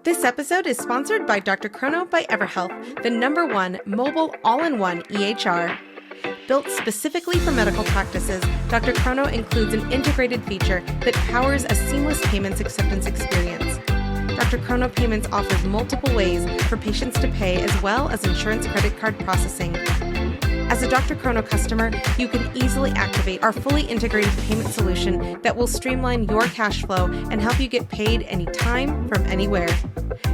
This episode is sponsored by Dr. Chrono by EverHealth, the #1 mobile all-in-one EHR. Built specifically for medical practices, Dr. Chrono includes an integrated feature that powers a seamless payments acceptance experience. Dr. Chrono Payments offers multiple ways for patients to pay as well as insurance credit card processing. As a Dr. Chrono customer, you can easily activate our fully integrated payment solution that will streamline your cash flow and help you get paid anytime from anywhere.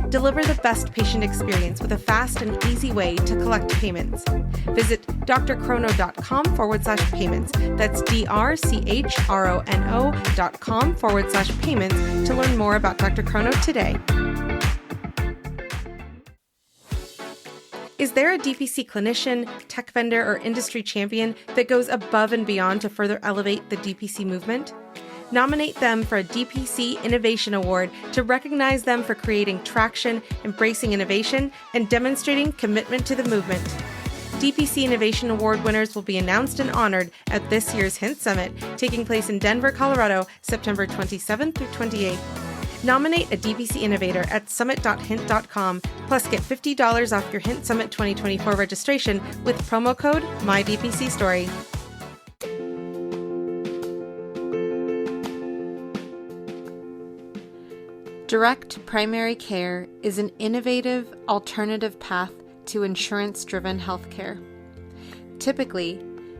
Deliver the best patient experience with a fast and easy way to collect payments. Visit drchrono.com/payments. That's drchrono.com/payments to learn more about Dr. Chrono today. Is there a DPC clinician, tech vendor, or industry champion that goes above and beyond to further elevate the DPC movement? Nominate them for a DPC Innovation Award to recognize them for creating traction, embracing innovation, and demonstrating commitment to the movement. DPC Innovation Award winners will be announced and honored at this year's Hint Summit, taking place in Denver, Colorado, September 27th through 28th. Nominate a DPC innovator at summit.hint.com, plus get $50 off your Hint Summit 2024 registration with promo code MyDPCStory. Direct primary care is an innovative, alternative path to insurance-driven healthcare. Typically,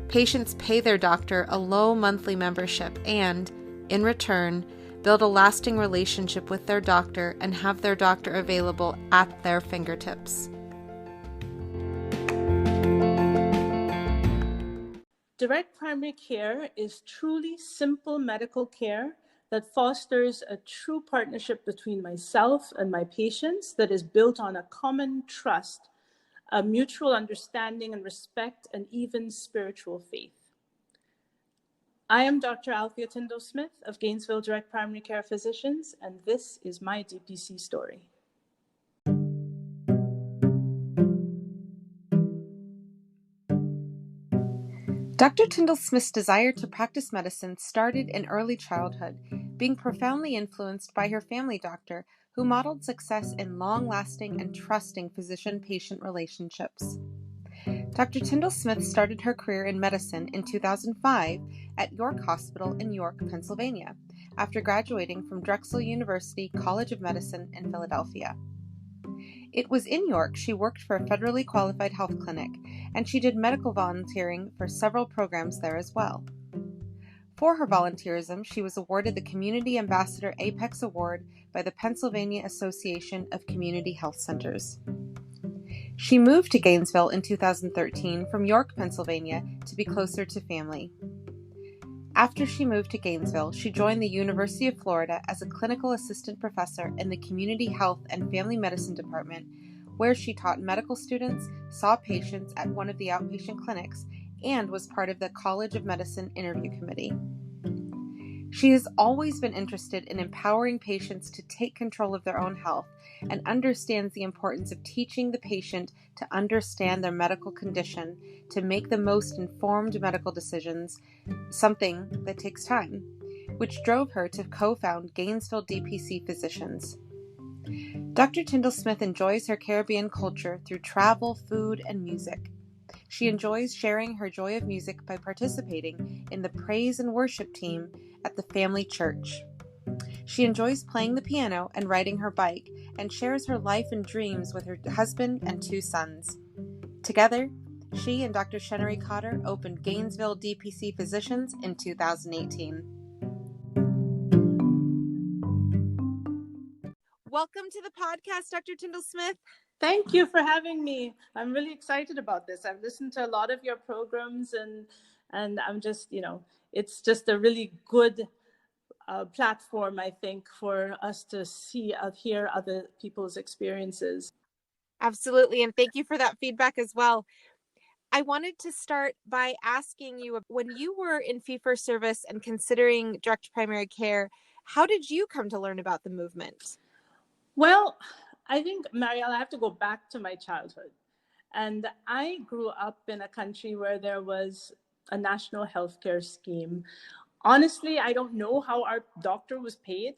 patients pay their doctor a low monthly membership and, in return, build a lasting relationship with their doctor and have their doctor available at their fingertips. Direct primary care is truly simple medical care that fosters a true partnership between myself and my patients that is built on a common trust, a mutual understanding and respect, and even spiritual faith. I am Dr. Althea Tyndall-Smith of Gainesville Direct Primary Care Physicians, and this is my DPC story. Dr. Tyndall-Smith's desire to practice medicine started in early childhood, being profoundly influenced by her family doctor, who modeled success in long-lasting and trusting physician-patient relationships. Dr. Tyndall-Smith started her career in medicine in 2005 at York Hospital in York, Pennsylvania, after graduating from Drexel University College of Medicine in Philadelphia. It was in York she worked for a federally qualified health clinic, and she did medical volunteering for several programs there as well. For her volunteerism, she was awarded the Community Ambassador Apex Award by the Pennsylvania Association of Community Health Centers. She moved to Gainesville in 2013 from York, Pennsylvania, to be closer to family. After she moved to Gainesville, she joined the University of Florida as a clinical assistant professor in the Community Health and Family Medicine Department, where she taught medical students, saw patients at one of the outpatient clinics, and was part of the College of Medicine interview committee. She has always been interested in empowering patients to take control of their own health and understands the importance of teaching the patient to understand their medical condition to make the most informed medical decisions, something that takes time, which drove her to co-found Gainesville DPC Physicians. Dr. Tyndall-Smith enjoys her Caribbean culture through travel, food, and music. She enjoys sharing her joy of music by participating in the praise and worship team at the family church. She enjoys playing the piano and riding her bike, and shares her life and dreams with her husband and 2 sons. Together, she and Dr. Chenery Cotter opened Gainesville DPC Physicians in 2018. Welcome to the podcast, Dr. Tyndall-Smith. Thank you for having me. I'm really excited about this. I've listened to a lot of your programs, and I'm just, it's just a really good platform, I think, for us to hear other people's experiences. Absolutely, and thank you for that feedback as well. I wanted to start by asking you, when you were in fee-for-service and considering direct primary care, how did you come to learn about the movement? Well, I think, Marielle, I have to go back to my childhood. And I grew up in a country where there was a national healthcare scheme. Honestly, I don't know how our doctor was paid,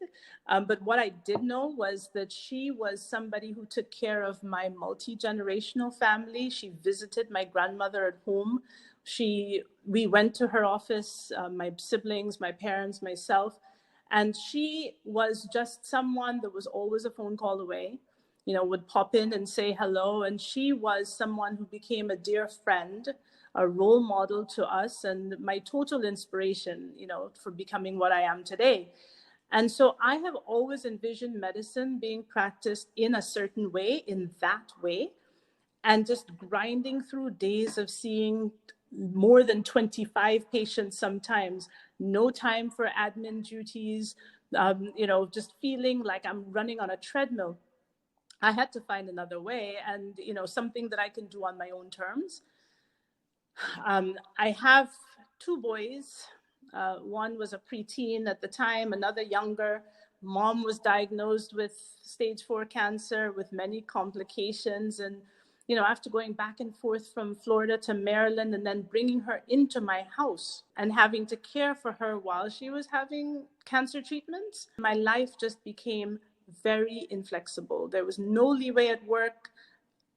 but what I did know was that she was somebody who took care of my multi-generational family. She visited my grandmother at home. We went to her office, my siblings, my parents, myself, and she was just someone that was always a phone call away, would pop in and say hello. And she was someone who became a dear friend, a role model to us, and my total inspiration, for becoming what I am today. And so I have always envisioned medicine being practiced in a certain way, in that way, and just grinding through days of seeing more than 25 patients sometimes, no time for admin duties, just feeling like I'm running on a treadmill. I had to find another way, and something that I can do on my own terms. I have two boys. One was a preteen at the time, another younger. Mom was diagnosed with stage 4 cancer with many complications. And, after going back and forth from Florida to Maryland and then bringing her into my house and having to care for her while she was having cancer treatments, my life just became very inflexible. There was no leeway at work.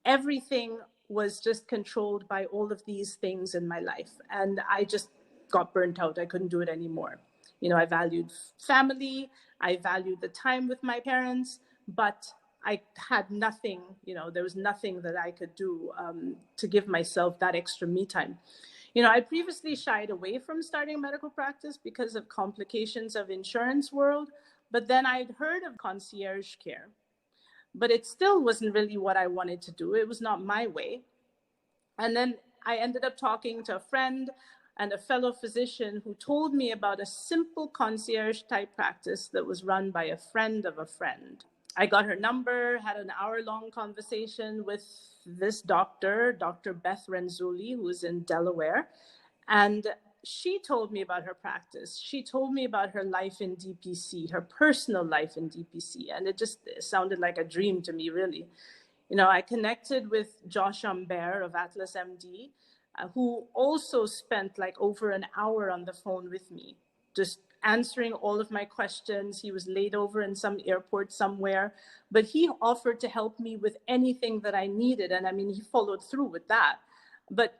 Everything was just controlled by all of these things in my life. And I just got burnt out. I couldn't do it anymore. I valued family. I valued the time with my parents, but I had nothing, there was nothing that I could do to give myself that extra me time. I previously shied away from starting medical practice because of complications of insurance world, but then I'd heard of concierge care. But it still wasn't really what I wanted to do. It was not my way. And then I ended up talking to a friend and a fellow physician who told me about a simple concierge type practice that was run by a friend of a friend. I got her number, had an hour-long conversation with this doctor, Dr. Beth Renzulli, who is in Delaware. And she told me about her practice. She told me about her life in DPC, her personal life in DPC. And it just sounded like a dream to me, really. I connected with Josh Ambert of Atlas MD, who also spent like over an hour on the phone with me, just answering all of my questions. He was laid over in some airport somewhere, but he offered to help me with anything that I needed. And I mean, he followed through with that. But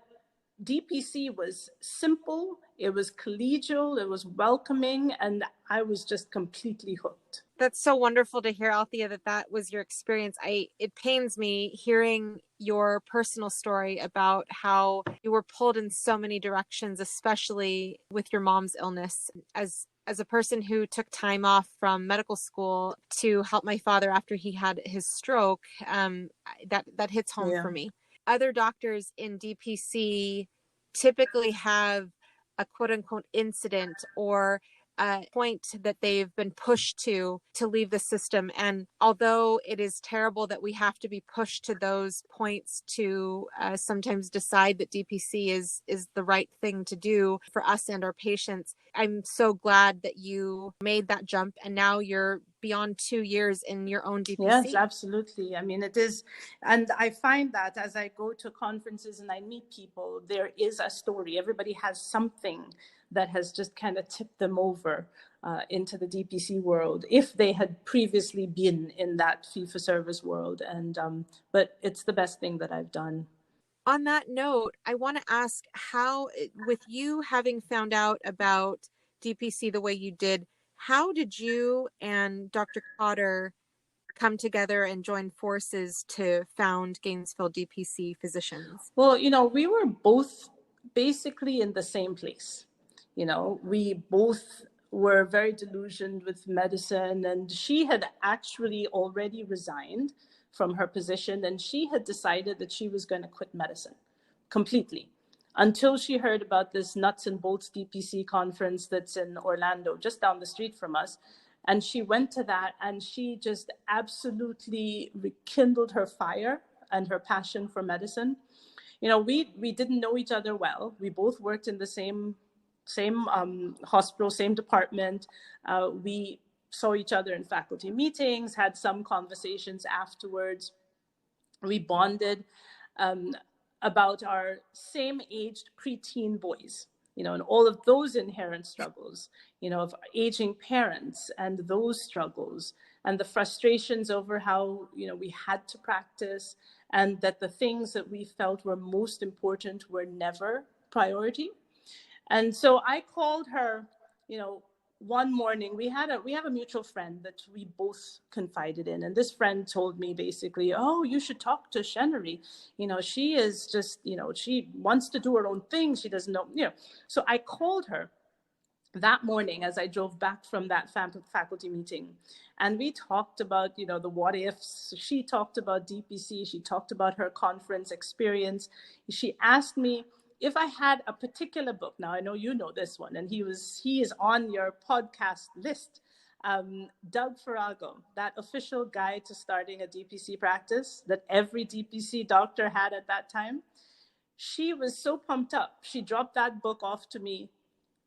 DPC was simple, it was collegial, it was welcoming, and I was just completely hooked. That's so wonderful to hear, Althea, that was your experience. It pains me hearing your personal story about how you were pulled in so many directions, especially with your mom's illness. As a person who took time off from medical school to help my father after he had his stroke, that hits home for me. Other doctors in DPC typically have a quote unquote incident or a point that they've been pushed to leave the system. And although it is terrible that we have to be pushed to those points to sometimes decide that DPC is the right thing to do for us and our patients, I'm so glad that you made that jump and now you're beyond 2 years in your own DPC. Yes, absolutely. I mean, it is. And I find that as I go to conferences and I meet people, there is a story. Everybody has something that has just kind of tipped them over into the DPC world if they had previously been in that fee-for-service world. And but it's the best thing that I've done. On that note, I want to ask how, with you having found out about DPC the way you did, how did you and Dr. Cotter come together and join forces to found Gainesville DPC Physicians? Well, we were both basically in the same place. We both were very delusioned with medicine, and she had actually already resigned from her position, and she had decided that she was going to quit medicine completely until she heard about this nuts and bolts DPC conference that's in Orlando, just down the street from us. And she went to that, and she just absolutely rekindled her fire and her passion for medicine. We didn't know each other well. We both worked in the same hospital, same department. We saw each other in faculty meetings, had some conversations afterwards. We bonded about our same aged preteen boys. and all of those inherent struggles, of aging parents and those struggles and the frustrations over how, we had to practice, and that the things that we felt were most important were never priority. And so I called her, one morning. We have a mutual friend that we both confided in, and this friend told me basically, oh, you should talk to Shenery. She is just, she wants to do her own thing. She doesn't know, So I called her that morning as I drove back from that faculty meeting, and we talked about, the what ifs. She talked about DPC. She talked about her conference experience. She asked me if I had a particular book. Now, I know you know this one, and he is on your podcast list. Doug Farrago, that official guide to starting a DPC practice that every DPC doctor had at that time. She was so pumped up. She dropped that book off to me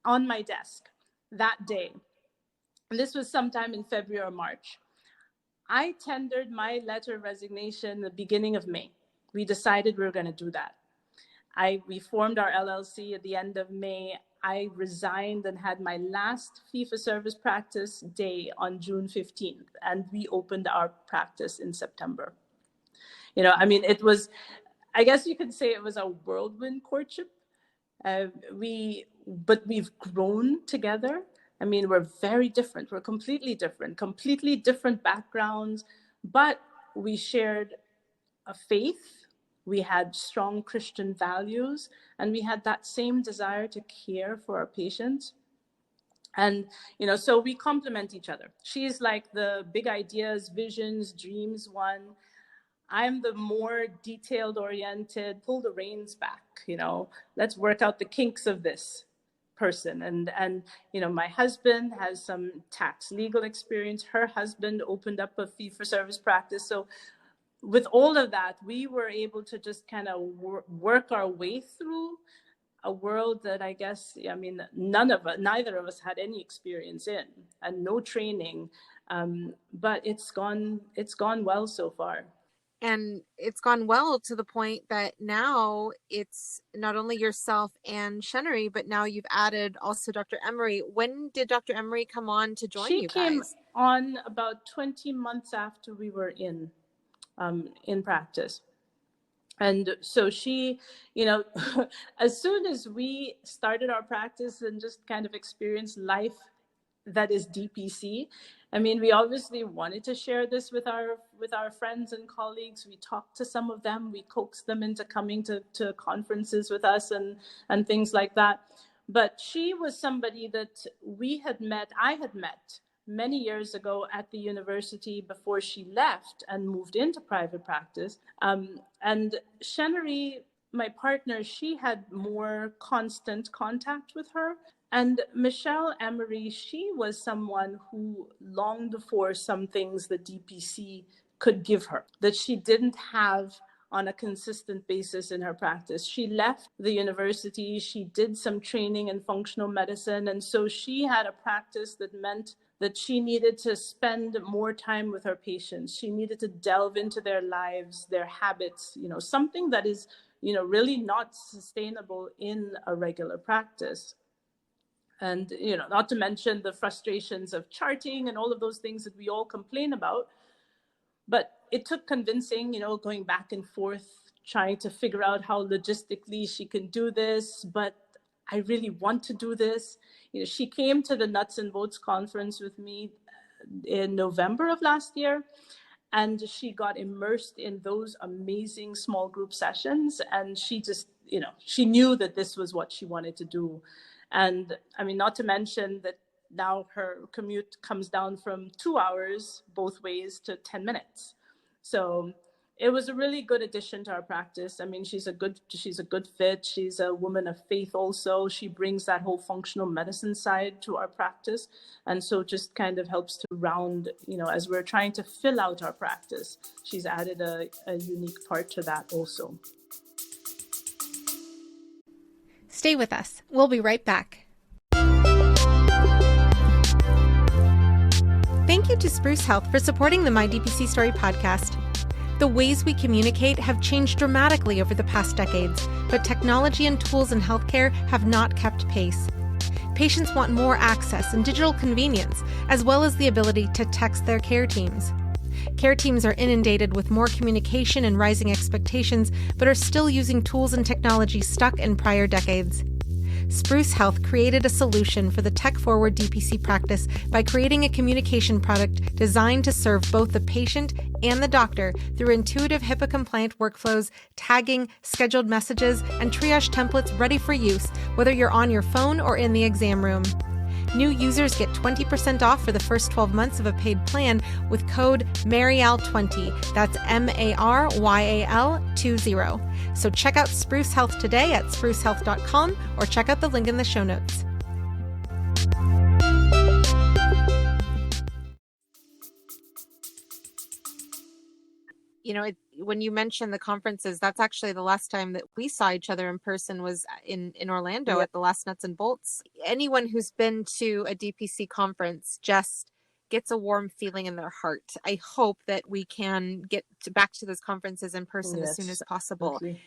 on my desk that day. And this was sometime in February or March. I tendered my letter of resignation the beginning of May. We decided we were going to do that. We formed our LLC at the end of May. I resigned and had my last fee-for-service practice day on June 15th, and we opened our practice in September. It was, I guess you could say it was a whirlwind courtship. But we've grown together. We're very different. We're completely different backgrounds, but we shared a faith. We had strong Christian values, and we had that same desire to care for our patients. And, so we complement each other. She's like the big ideas, visions, dreams one. I'm the more detailed oriented, pull the reins back, let's work out the kinks of this person. And my husband has some tax legal experience. Her husband opened up a fee-for-service practice. So with all of that, we were able to just kind of work our way through a world that I guess, neither of us had any experience in, and no training. But it's gone well so far. And it's gone well to the point that now it's not only yourself and Shenery, but now you've added also Dr. Emery. When did Dr. Emery come on to join you guys? She came on about 20 months after we were in practice. And so she, as soon as we started our practice and just kind of experienced life that is DPC, we obviously wanted to share this with our friends and colleagues. We talked to some of them. We coaxed them into coming to conferences with us and things like that. But she was somebody that I had met many years ago at the university before she left and moved into private practice. And Shenery, my partner, she had more constant contact with her. And Michelle Emery, she was someone who longed for some things that DPC could give her, that she didn't have on a consistent basis in her practice. She left the university, she did some training in functional medicine, and so she had a practice that meant that she needed to spend more time with her patients. She needed to delve into their lives, their habits, something that is, really not sustainable in a regular practice. And, not to mention the frustrations of charting and all of those things that we all complain about. But it took convincing, going back and forth, trying to figure out how logistically she can do this. But I really want to do this. She came to the Nuts and Bolts conference with me in November of last year. And she got immersed in those amazing small group sessions. And she just, she knew that this was what she wanted to do. And not to mention that now her commute comes down from 2 hours both ways to 10 minutes. So it was a really good addition to our practice. She's a good fit. She's a woman of faith also. She brings that whole functional medicine side to our practice. And so just kind of helps to round, as we're trying to fill out our practice, she's added a unique part to that also. Stay with us. We'll be right back. Thank you to Spruce Health for supporting the My DPC Story podcast. The ways we communicate have changed dramatically over the past decades, but technology and tools in healthcare have not kept pace. Patients want more access and digital convenience, as well as the ability to text their care teams. Care teams are inundated with more communication and rising expectations, but are still using tools and technology stuck in prior decades. Spruce Health created a solution for the tech-forward DPC practice by creating a communication product designed to serve both the patient and the doctor through intuitive HIPAA-compliant workflows, tagging, scheduled messages, and triage templates ready for use, whether you're on your phone or in the exam room. New users get 20% off for the first 12 months of a paid plan with code MARYAL20. That's MARYAL20. So check out Spruce Health today at sprucehealth.com or check out the link in the show notes. You know, when you mentioned the conferences, that's actually the last time that we saw each other in person was in Orlando at the last Nuts and Bolts. Anyone who's been to a DPC conference just gets a warm feeling in their heart. I hope that we can get back to those conferences in person as soon as possible. Absolutely.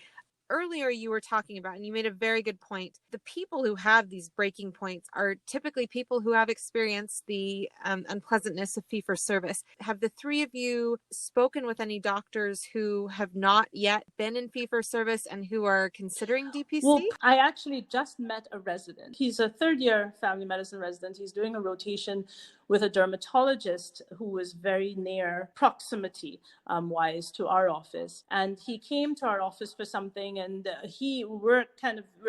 Earlier you were talking about, and you made a very good point, the people who have these breaking points are typically people who have experienced the unpleasantness of fee-for-service. Have the three of you spoken with any doctors who have not yet been in fee-for-service and who are considering DPC? Well, I actually just met a resident. He's a third-year family medicine resident. He's doing a rotation with a dermatologist who is very near proximity wise to our office. And he came to our office for something, and we're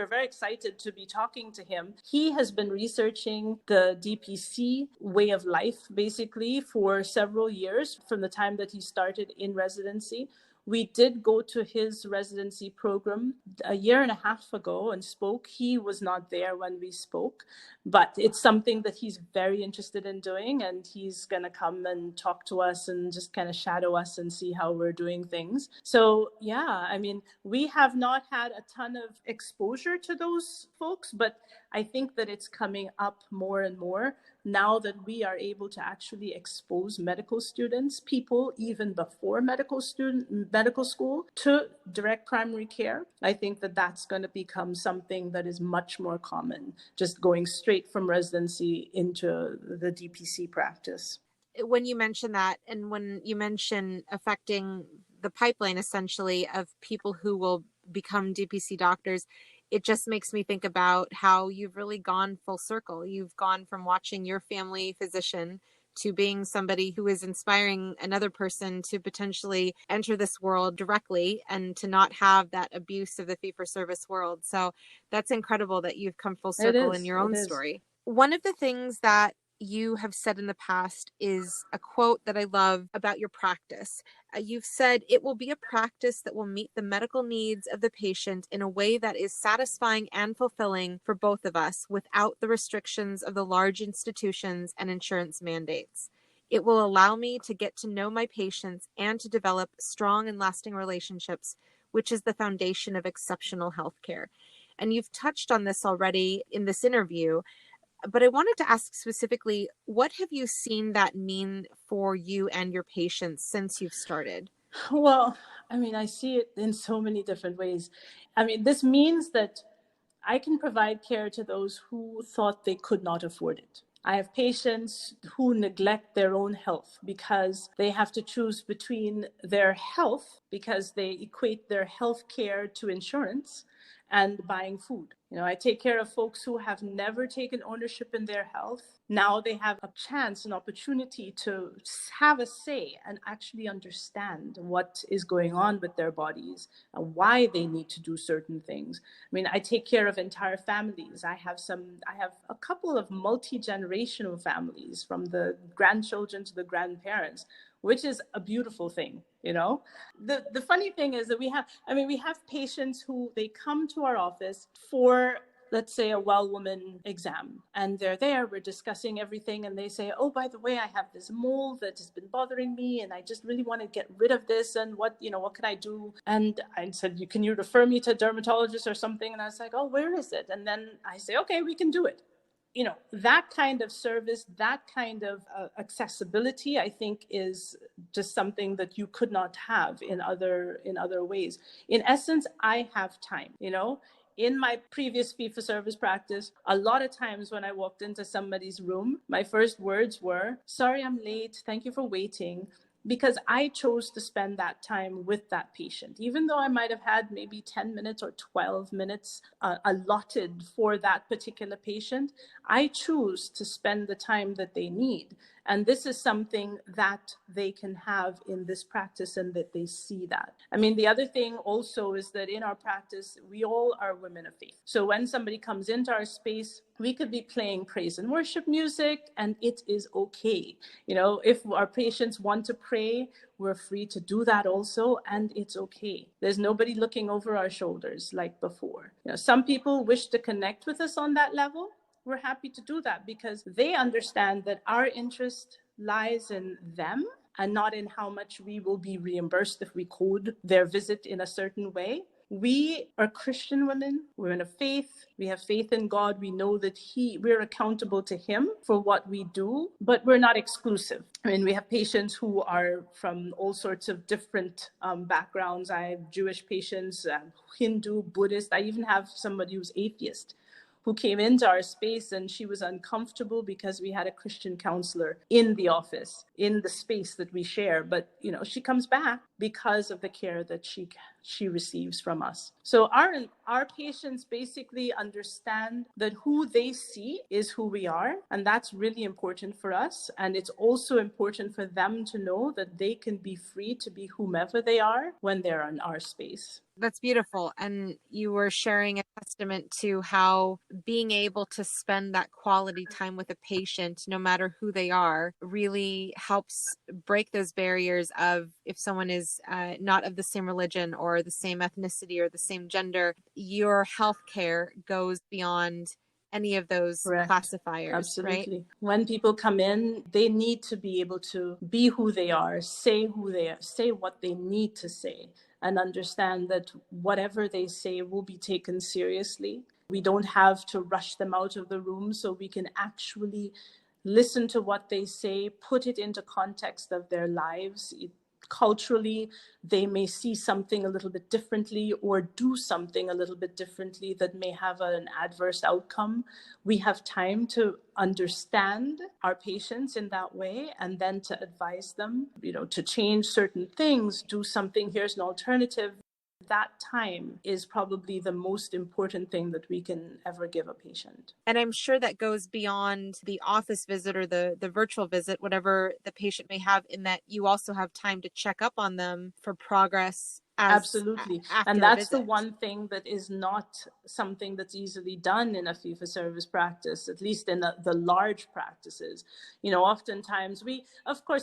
very excited to be talking to him. He has been researching the DPC way of life, basically, for several years from the time that he started in residency. We did go to his residency program a year and a half ago and spoke. He was not there when we spoke, but it's something that he's very interested in doing, and he's going to come and talk to us and just kind of shadow us and see how we're doing things. So yeah, I mean, we have not had a ton of exposure to those folks, but I think that it's coming up more and more now that we are able to actually expose medical students, people even before medical school, to direct primary care. I think that that's going to become something that is much more common, just going straight from residency into the DPC practice. When you mention that, and when you mention affecting the pipeline essentially of people who will become DPC doctors, it just makes me think about how you've really gone full circle. You've gone from watching your family physician to being somebody who is inspiring another person to potentially enter this world directly and to not have that abuse of the fee-for-service world. So that's incredible that you've come full circle in your own story. One of the things that you have said in the past is a quote that I love about your practice. You've said, "It will be a practice that will meet the medical needs of the patient in a way that is satisfying and fulfilling for both of us without the restrictions of the large institutions and insurance mandates. It will allow me to get to know my patients and to develop strong and lasting relationships, which is the foundation of exceptional healthcare." And you've touched on this already in this interview, but I wanted to ask specifically, what have you seen that mean for you and your patients since you've started? Well, I mean, I see it in so many different ways. I mean, this means that I can provide care to those who thought they could not afford it. I have patients who neglect their own health because they have to choose between their health, because they equate their health care to insurance, and buying food. I take care of folks who have never taken ownership in their health. Now they have a chance, an opportunity to have a say and actually understand what is going on with their bodies and why they need to do certain things. I mean, I take care of entire families. I have a couple of multi-generational families, from the grandchildren to the grandparents, which is a beautiful thing. The funny thing is that we have patients who, they come to our office for, let's say, a well woman exam, and they're there, we're discussing everything, and they say, "Oh, by the way, I have this mole that has been bothering me, and I just really want to get rid of this, and what can I do?" And I said, "Can you refer me to a dermatologist or something?" And I was like, "Oh, where is it?" And then I say, "Okay, we can do it." that kind of service, that kind of accessibility, I think is just something that you could not have in other ways. In essence, I have time, In my previous fee-for-service practice, a lot of times when I walked into somebody's room, my first words were, "Sorry, I'm late. Thank you for waiting." Because I chose to spend that time with that patient, even though I might have had maybe 10 minutes or 12 minutes allotted for that particular patient. I choose to spend the time that they need. And this is something that they can have in this practice, and that they see that. I mean, the other thing also is that in our practice, we all are women of faith. So when somebody comes into our space, we could be playing praise and worship music, and it is okay. If our patients want to pray, we're free to do that also, and it's okay. There's nobody looking over our shoulders like before. Some people wish to connect with us on that level. We're happy to do that because they understand that our interest lies in them and not in how much we will be reimbursed if we code their visit in a certain way. We are Christian women, women of faith. We have faith in God. We know that we're accountable to Him for what we do, but we're not exclusive. I mean, we have patients who are from all sorts of different backgrounds. I have Jewish patients, Hindu, Buddhist. I even have somebody who's atheist, who came into our space, and she was uncomfortable because we had a Christian counselor in the office, in the space that we share. But, she comes back because of the care that she receives from us. So our patients basically understand that who they see is who we are. And that's really important for us. And it's also important for them to know that they can be free to be whomever they are when they're in our space. That's beautiful. And you were sharing a testament to how being able to spend that quality time with a patient, no matter who they are, really helps break those barriers of if someone is not of the same religion or the same ethnicity or the same gender, your healthcare goes beyond any of those Correct. classifiers. Absolutely. Right? When people come in, they need to be able to be who they are, say who they are, say what they need to say, and understand that whatever they say will be taken seriously. We don't have to rush them out of the room, so we can actually listen to what they say, put it into context of their lives. Culturally, they may see something a little bit differently or do something a little bit differently that may have an adverse outcome. We have time to understand our patients in that way, and then to advise them, to change certain things, do something, here's an alternative. That time is probably the most important thing that we can ever give a patient. And I'm sure that goes beyond the office visit or the virtual visit, whatever the patient may have, in that you also have time to check up on them for progress. Absolutely. And that's the one thing that is not something that's easily done in a fee-for-service practice, at least in the large practices. Oftentimes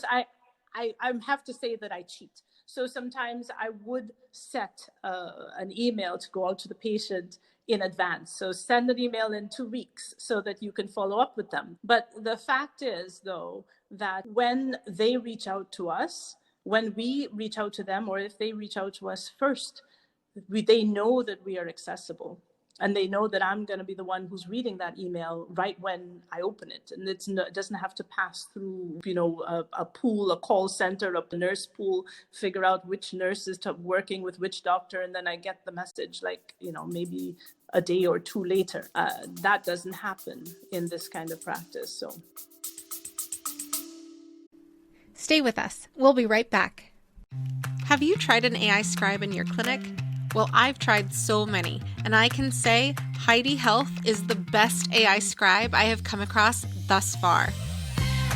I have to say that I cheat. So sometimes I would set an email to go out to the patient in advance. So send an email in 2 weeks so that you can follow up with them. But the fact is, though, that when they reach out to us, when we reach out to them, or if they reach out to us first, they know that we are accessible. And they know that I'm going to be the one who's reading that email right when I open it. And it doesn't have to pass through, a pool, a call center, a nurse pool, figure out which nurse is working with which doctor. And then I get the message maybe a day or two later. That doesn't happen in this kind of practice. So stay with us. We'll be right back. Have you tried an AI scribe in your clinic? Well, I've tried so many, and I can say Heidi Health is the best AI scribe I have come across thus far.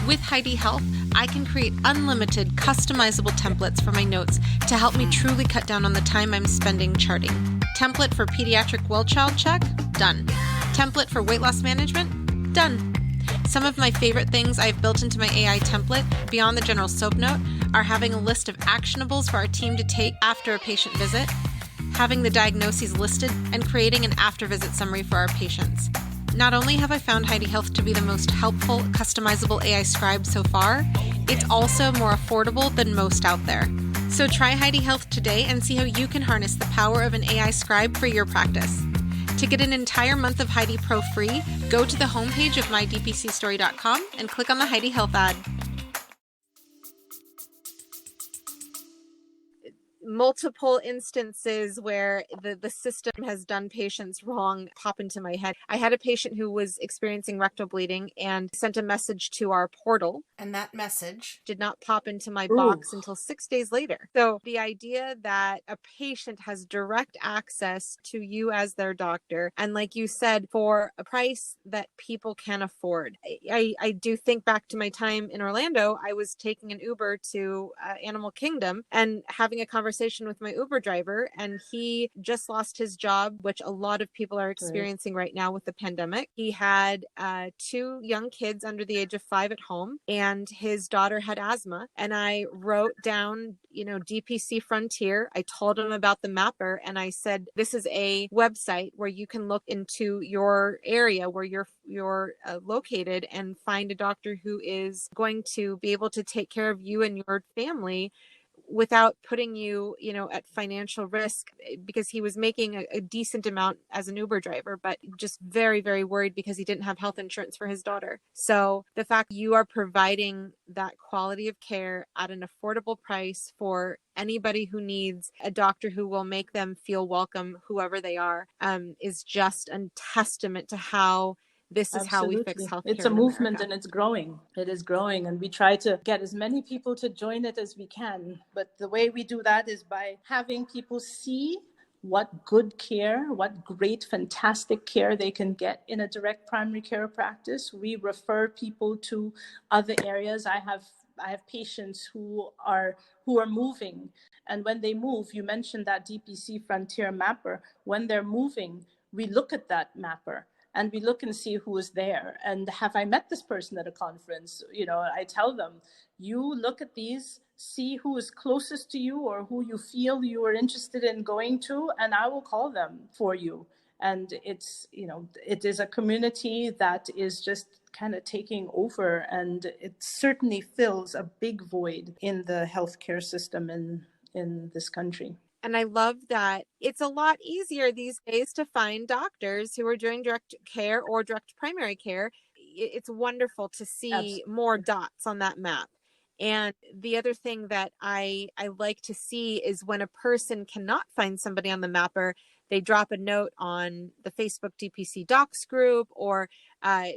With Heidi Health, I can create unlimited customizable templates for my notes to help me truly cut down on the time I'm spending charting. Template for pediatric well child check? Done. Template for weight loss management? Done. Some of my favorite things I've built into my AI template, beyond the general soap note, are having a list of actionables for our team to take after a patient visit, having the diagnoses listed, and creating an after-visit summary for our patients. Not only have I found Heidi Health to be the most helpful, customizable AI scribe so far, it's also more affordable than most out there. So try Heidi Health today and see how you can harness the power of an AI scribe for your practice. To get an entire month of Heidi Pro free, go to the homepage of mydpcstory.com and click on the Heidi Health ad. Multiple instances where the system has done patients wrong pop into my head. I had a patient who was experiencing rectal bleeding and sent a message to our portal, and that message did not pop into my box until 6 days later. So the idea that a patient has direct access to you as their doctor, and like you said, for a price that people can afford. I do think back to my time in Orlando. I was taking an Uber to Animal Kingdom and having a conversation with my Uber driver, and he just lost his job, which a lot of people are experiencing right now with the pandemic. He had 2 young kids under the age of 5 at home, and his daughter had asthma. And I wrote down, DPC Frontier. I told him about the mapper, and I said, this is a website where you can look into your area where you're located and find a doctor who is going to be able to take care of you and your family without putting you, at financial risk, because he was making a decent amount as an Uber driver, but just very, very worried because he didn't have health insurance for his daughter. So the fact you are providing that quality of care at an affordable price for anybody who needs a doctor who will make them feel welcome, whoever they are, is just a testament to how this is how we fix healthcare. It's a movement and it's growing. It is growing, and we try to get as many people to join it as we can. But the way we do that is by having people see what good care, what great, fantastic care they can get in a direct primary care practice. We refer people to other areas. I have patients who are moving, and when they move, you mentioned that DPC Frontier mapper. When they're moving, we look at that mapper and we look and see who is there. And have I met this person at a conference? I tell them, you look at these, see who is closest to you or who you feel you are interested in going to, and I will call them for you. And it's, it is a community that is just kind of taking over, and it certainly fills a big void in the healthcare system in this country. And I love that it's a lot easier these days to find doctors who are doing direct care or direct primary care. It's wonderful to see more dots on that map. And the other thing that I like to see is when a person cannot find somebody on the mapper, they drop a note on the Facebook DPC Docs group, or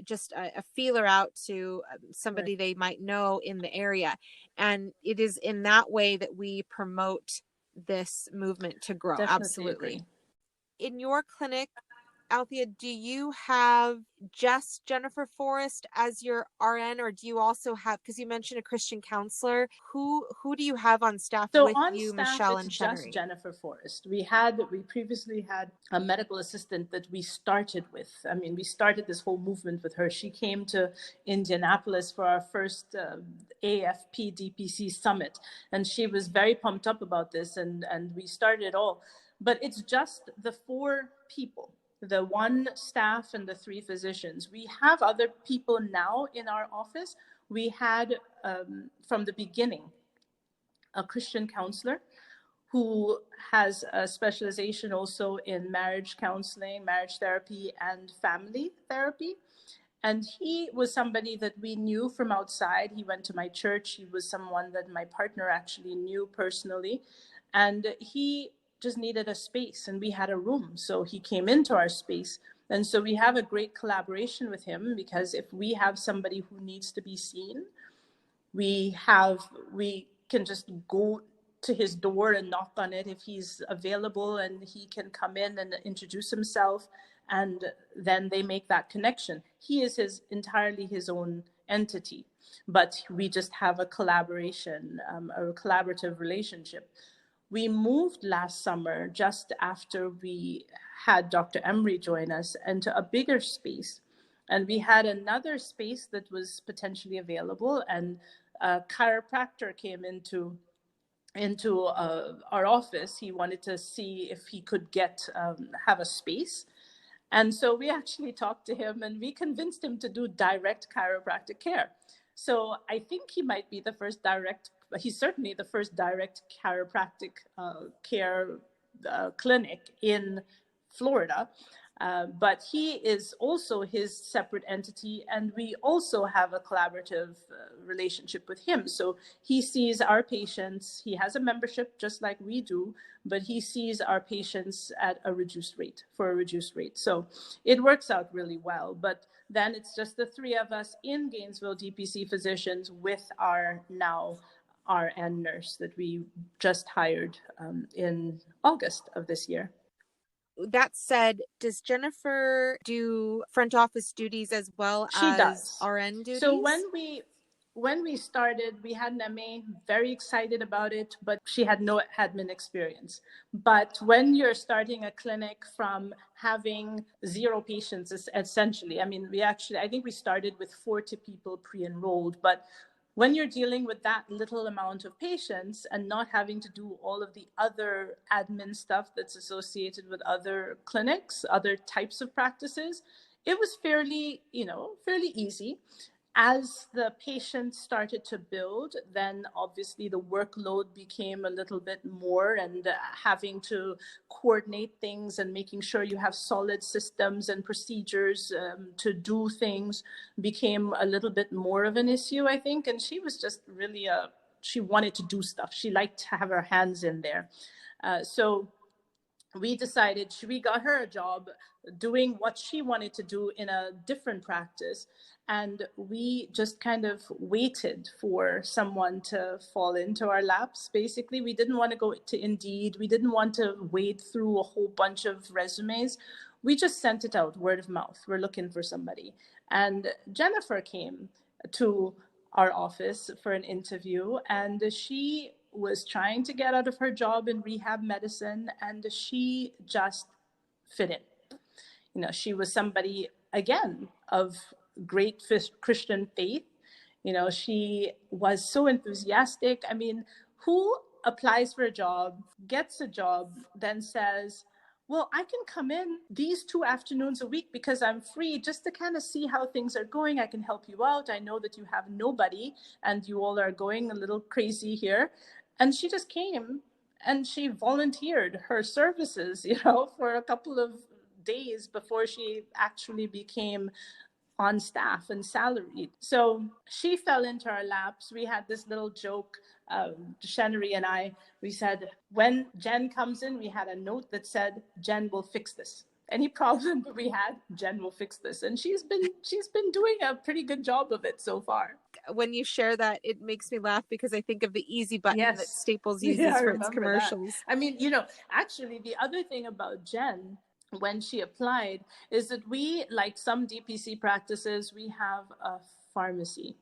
just a feeler out to somebody they might know in the area. And it is in that way that we promote this movement to grow. Definitely Absolutely. agree. In your clinic, Althea, do you have just Jennifer Forrest as your RN, or do you also have, because you mentioned a Christian counselor, who do you have on staff with on you, staff, Michelle it's and just Chenery? Jennifer Forrest. We previously had a medical assistant that we started with. I mean, we started this whole movement with her. She came to Indianapolis for our first AFP DPC summit, and she was very pumped up about this, and we started it all. But it's just the 4 people, the 1 staff and the 3 physicians. We have other people now in our office. We had, from the beginning, a Christian counselor who has a specialization also in marriage counseling, marriage therapy, and family therapy. And he was somebody that we knew from outside. He went to my church. He was someone that my partner actually knew personally. And he just needed a space, and we had a room. So he came into our space. And so we have a great collaboration with him, because if we have somebody who needs to be seen, we can just go to his door and knock on it if he's available, and he can come in and introduce himself, and then they make that connection. He is entirely his own entity, but we just have a collaboration, a collaborative relationship. We moved last summer, just after we had Dr. Emery join us, into a bigger space. And we had another space that was potentially available, and a chiropractor came into our office. He wanted to see if he could have a space. And so we actually talked to him, and we convinced him to do direct chiropractic care. So I think he might be he's certainly the first direct chiropractic care clinic in Florida. But he is also his separate entity, and we also have a collaborative relationship with him. So he sees our patients, he has a membership just like we do, but he sees our patients at a reduced rate, for a reduced rate. So it works out really well. But then it's just the three of us in Gainesville, DPC physicians, with our now RN nurse that we just hired in August of this year. That said, does Jennifer do front office duties as well She as does. RN duties? So when we started, we had an MA, very excited about it, but she had no admin experience. But when you're starting a clinic from having 0 patients, essentially, I mean, I think we started with 40 people pre-enrolled, but when you're dealing with that little amount of patients and not having to do all of the other admin stuff that's associated with other clinics, other types of practices, it was fairly easy. As the patients started to build, then obviously the workload became a little bit more, and having to coordinate things and making sure you have solid systems and procedures to do things became a little bit more of an issue, I think. And she was just really she wanted to do stuff. She liked to have her hands in there. So we decided, we got her a job doing what she wanted to do in a different practice. And we just kind of waited for someone to fall into our laps. Basically, we didn't want to go to Indeed. We didn't want to wade through a whole bunch of resumes. We just sent it out, word of mouth. We're looking for somebody. And Jennifer came to our office for an interview, and she was trying to get out of her job in rehab medicine, and she just fit in. She was somebody, again, of great Christian faith. She was so enthusiastic. I mean, who applies for a job, gets a job, then says, well, I can come in these 2 afternoons a week because I'm free, just to kind of see how things are going. I can help you out. I know that you have nobody and you all are going a little crazy here. And she just came and she volunteered her services, for a couple of days before she actually became on staff and salaried. So she fell into our laps. We had this little joke, Shannery and I, we said, when Jen comes in, we had a note that said, Jen will fix this. Any problem that we had, Jen will fix this. And she's been doing a pretty good job of it so far. When you share that, it makes me laugh because I think of the easy button that Staples uses for its commercials. That. I mean, actually the other thing about Jen, when she applied, is that we, like some DPC practices, we have a pharmacy.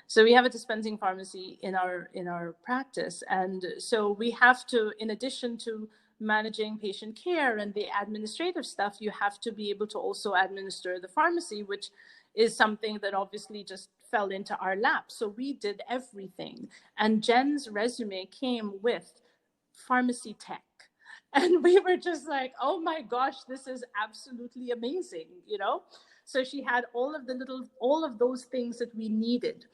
So we have a dispensing pharmacy in our practice. And so we have to, in addition to managing patient care and the administrative stuff, you have to be able to also administer the pharmacy, which is something that obviously just fell into our lap. So we did everything. And Jen's resume came with pharmacy tech. And we were just like, oh my gosh, this is absolutely amazing, So she had all of those things that we needed.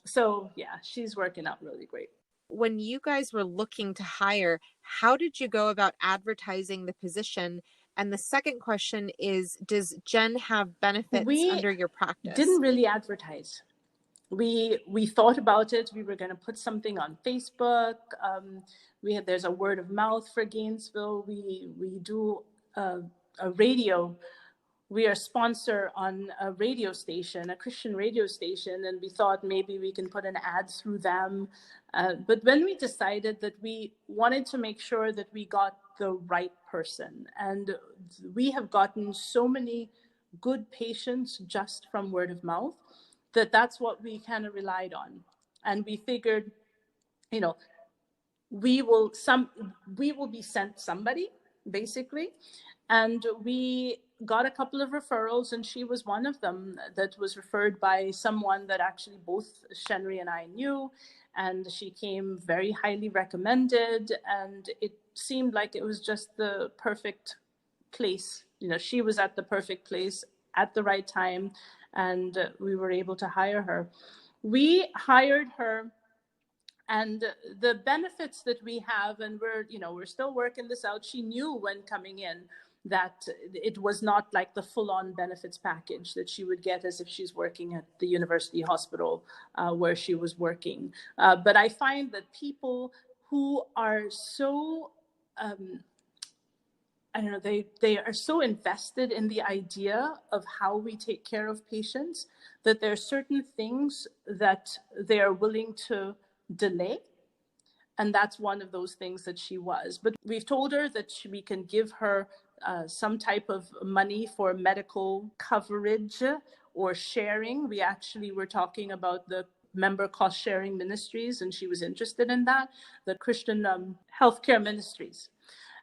So yeah, she's working out really great. When you guys were looking to hire, how did you go about advertising the position? And the second question is, does Jen have benefits under your practice? We didn't really advertise. We thought about it. We were going to put something on Facebook. There's a word of mouth for Gainesville. We do a radio. We are a sponsor on a radio station, a Christian radio station, and we thought maybe we can put an ad through them. But when we decided that we wanted to make sure that we got the right person, and we have gotten so many good patients just from word of mouth, that's what we kind of relied on. And we figured, we will be sent somebody, basically. And we got a couple of referrals, and she was one of them that was referred by someone that actually both Shenry and I knew. And she came very highly recommended, and it seemed like it was just the perfect place. She was at the perfect place at the right time, and we were able to hire her. We hired her, and the benefits that we have, and we're still working this out. She knew when coming in that it was not like the full-on benefits package that she would get as if she's working at the university hospital where she was working. But I find that people who are so I don't know, they are so invested in the idea of how we take care of patients that there are certain things that they are willing to delay. And that's one of those things that she was. But we've told her that we can give her some type of money for medical coverage or sharing. We actually were talking about the member cost sharing ministries, and she was interested in that, the Christian healthcare ministries.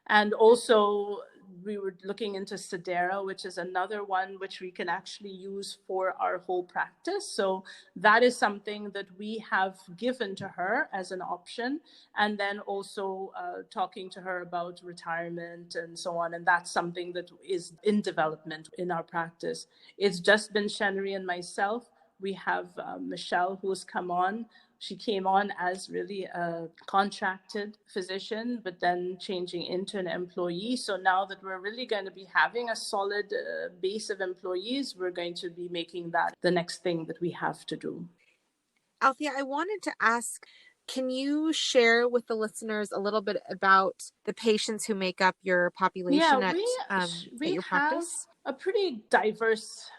And also, we were looking into Sedera, which is another one which we can actually use for our whole practice. So that is something that we have given to her as an option. And then also talking to her about retirement and so on. And that's something that is in development in our practice. It's just been Shenry and myself. We have Michelle, who's come on. She came on as really a contracted physician, but then changing into an employee. So now that we're really going to be having a solid base of employees, we're going to be making that the next thing that we have to do. Althea, I wanted to ask, can you share with the listeners a little bit about the patients who make up your population at your practice? A pretty diverse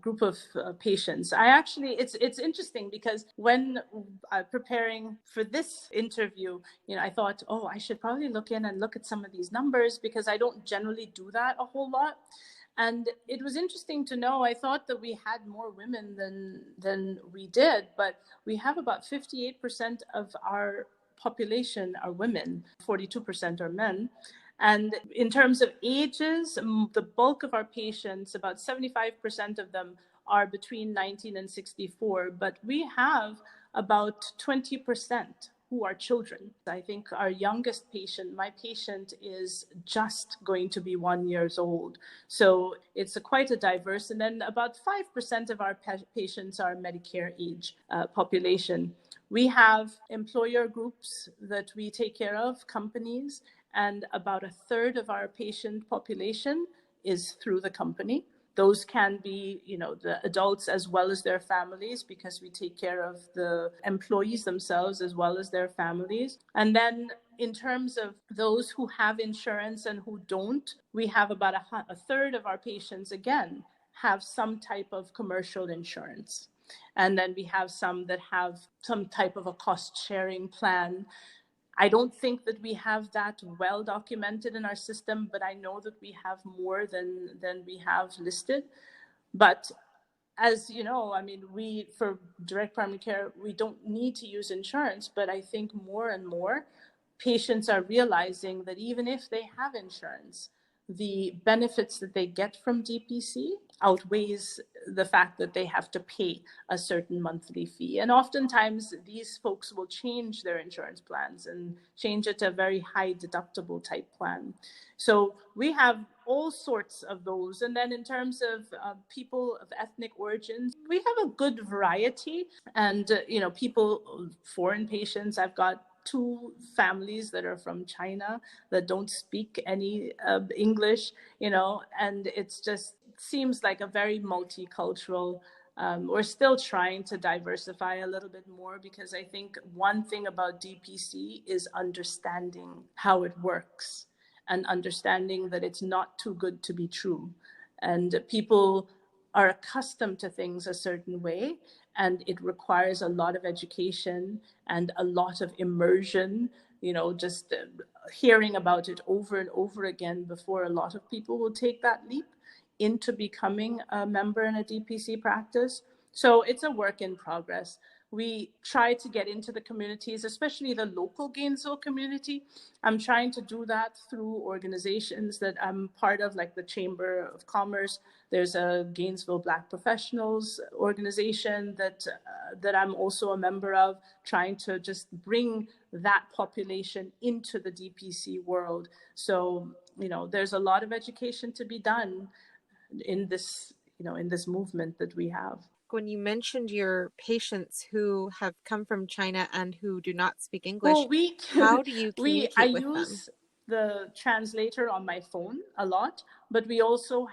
group of patients. It's interesting because when preparing for this interview, I thought, oh, I should probably look at some of these numbers because I don't generally do that a whole lot. And it was interesting to know, I thought that we had more women than we did, but we have about 58% of our population are women, 42% are men. And in terms of ages, the bulk of our patients, about 75% of them are between 19 and 64, but we have about 20% who are children. I think our youngest patient, my patient, is just going to be 1 year old. So it's quite a diverse, and then about 5% of our patients are Medicare age population. We have employer groups that we take care of, companies, and about a third of our patient population is through the company. Those can be, the adults as well as their families, because we take care of the employees themselves as well as their families. And then in terms of those who have insurance and who don't, we have about a third of our patients, again, have some type of commercial insurance. And then we have some that have some type of a cost sharing plan. I don't think that we have that well documented in our system, but I know that we have more than we have listed. But as you know, we, for direct primary care, we don't need to use insurance, but I think more and more patients are realizing that even if they have insurance, the benefits that they get from DPC outweighs the fact that they have to pay a certain monthly fee. And oftentimes these folks will change their insurance plans and change it to a very high deductible type plan. So we have all sorts of those. And then in terms of people of ethnic origins, we have a good variety. And, people, foreign patients, I've got 2 families that are from China that don't speak any English, and it's just seems like a very multicultural. We're still trying to diversify a little bit more, because I think one thing about DPC is understanding how it works and understanding that it's not too good to be true. And people are accustomed to things a certain way, and it requires a lot of education and a lot of immersion, just hearing about it over and over again before a lot of people will take that leap into becoming a member in a DPC practice. So it's a work in progress. We try to get into the communities, especially the local Gainesville community. I'm trying to do that through organizations that I'm part of, like the Chamber of Commerce. There's a Gainesville Black Professionals organization that I'm also a member of, trying to just bring that population into the DPC world. So, there's a lot of education to be done in this, in this movement that we have. When you mentioned your patients who have come from China and who do not speak English, how do you communicate with them? the translator on my phone a lot, but they also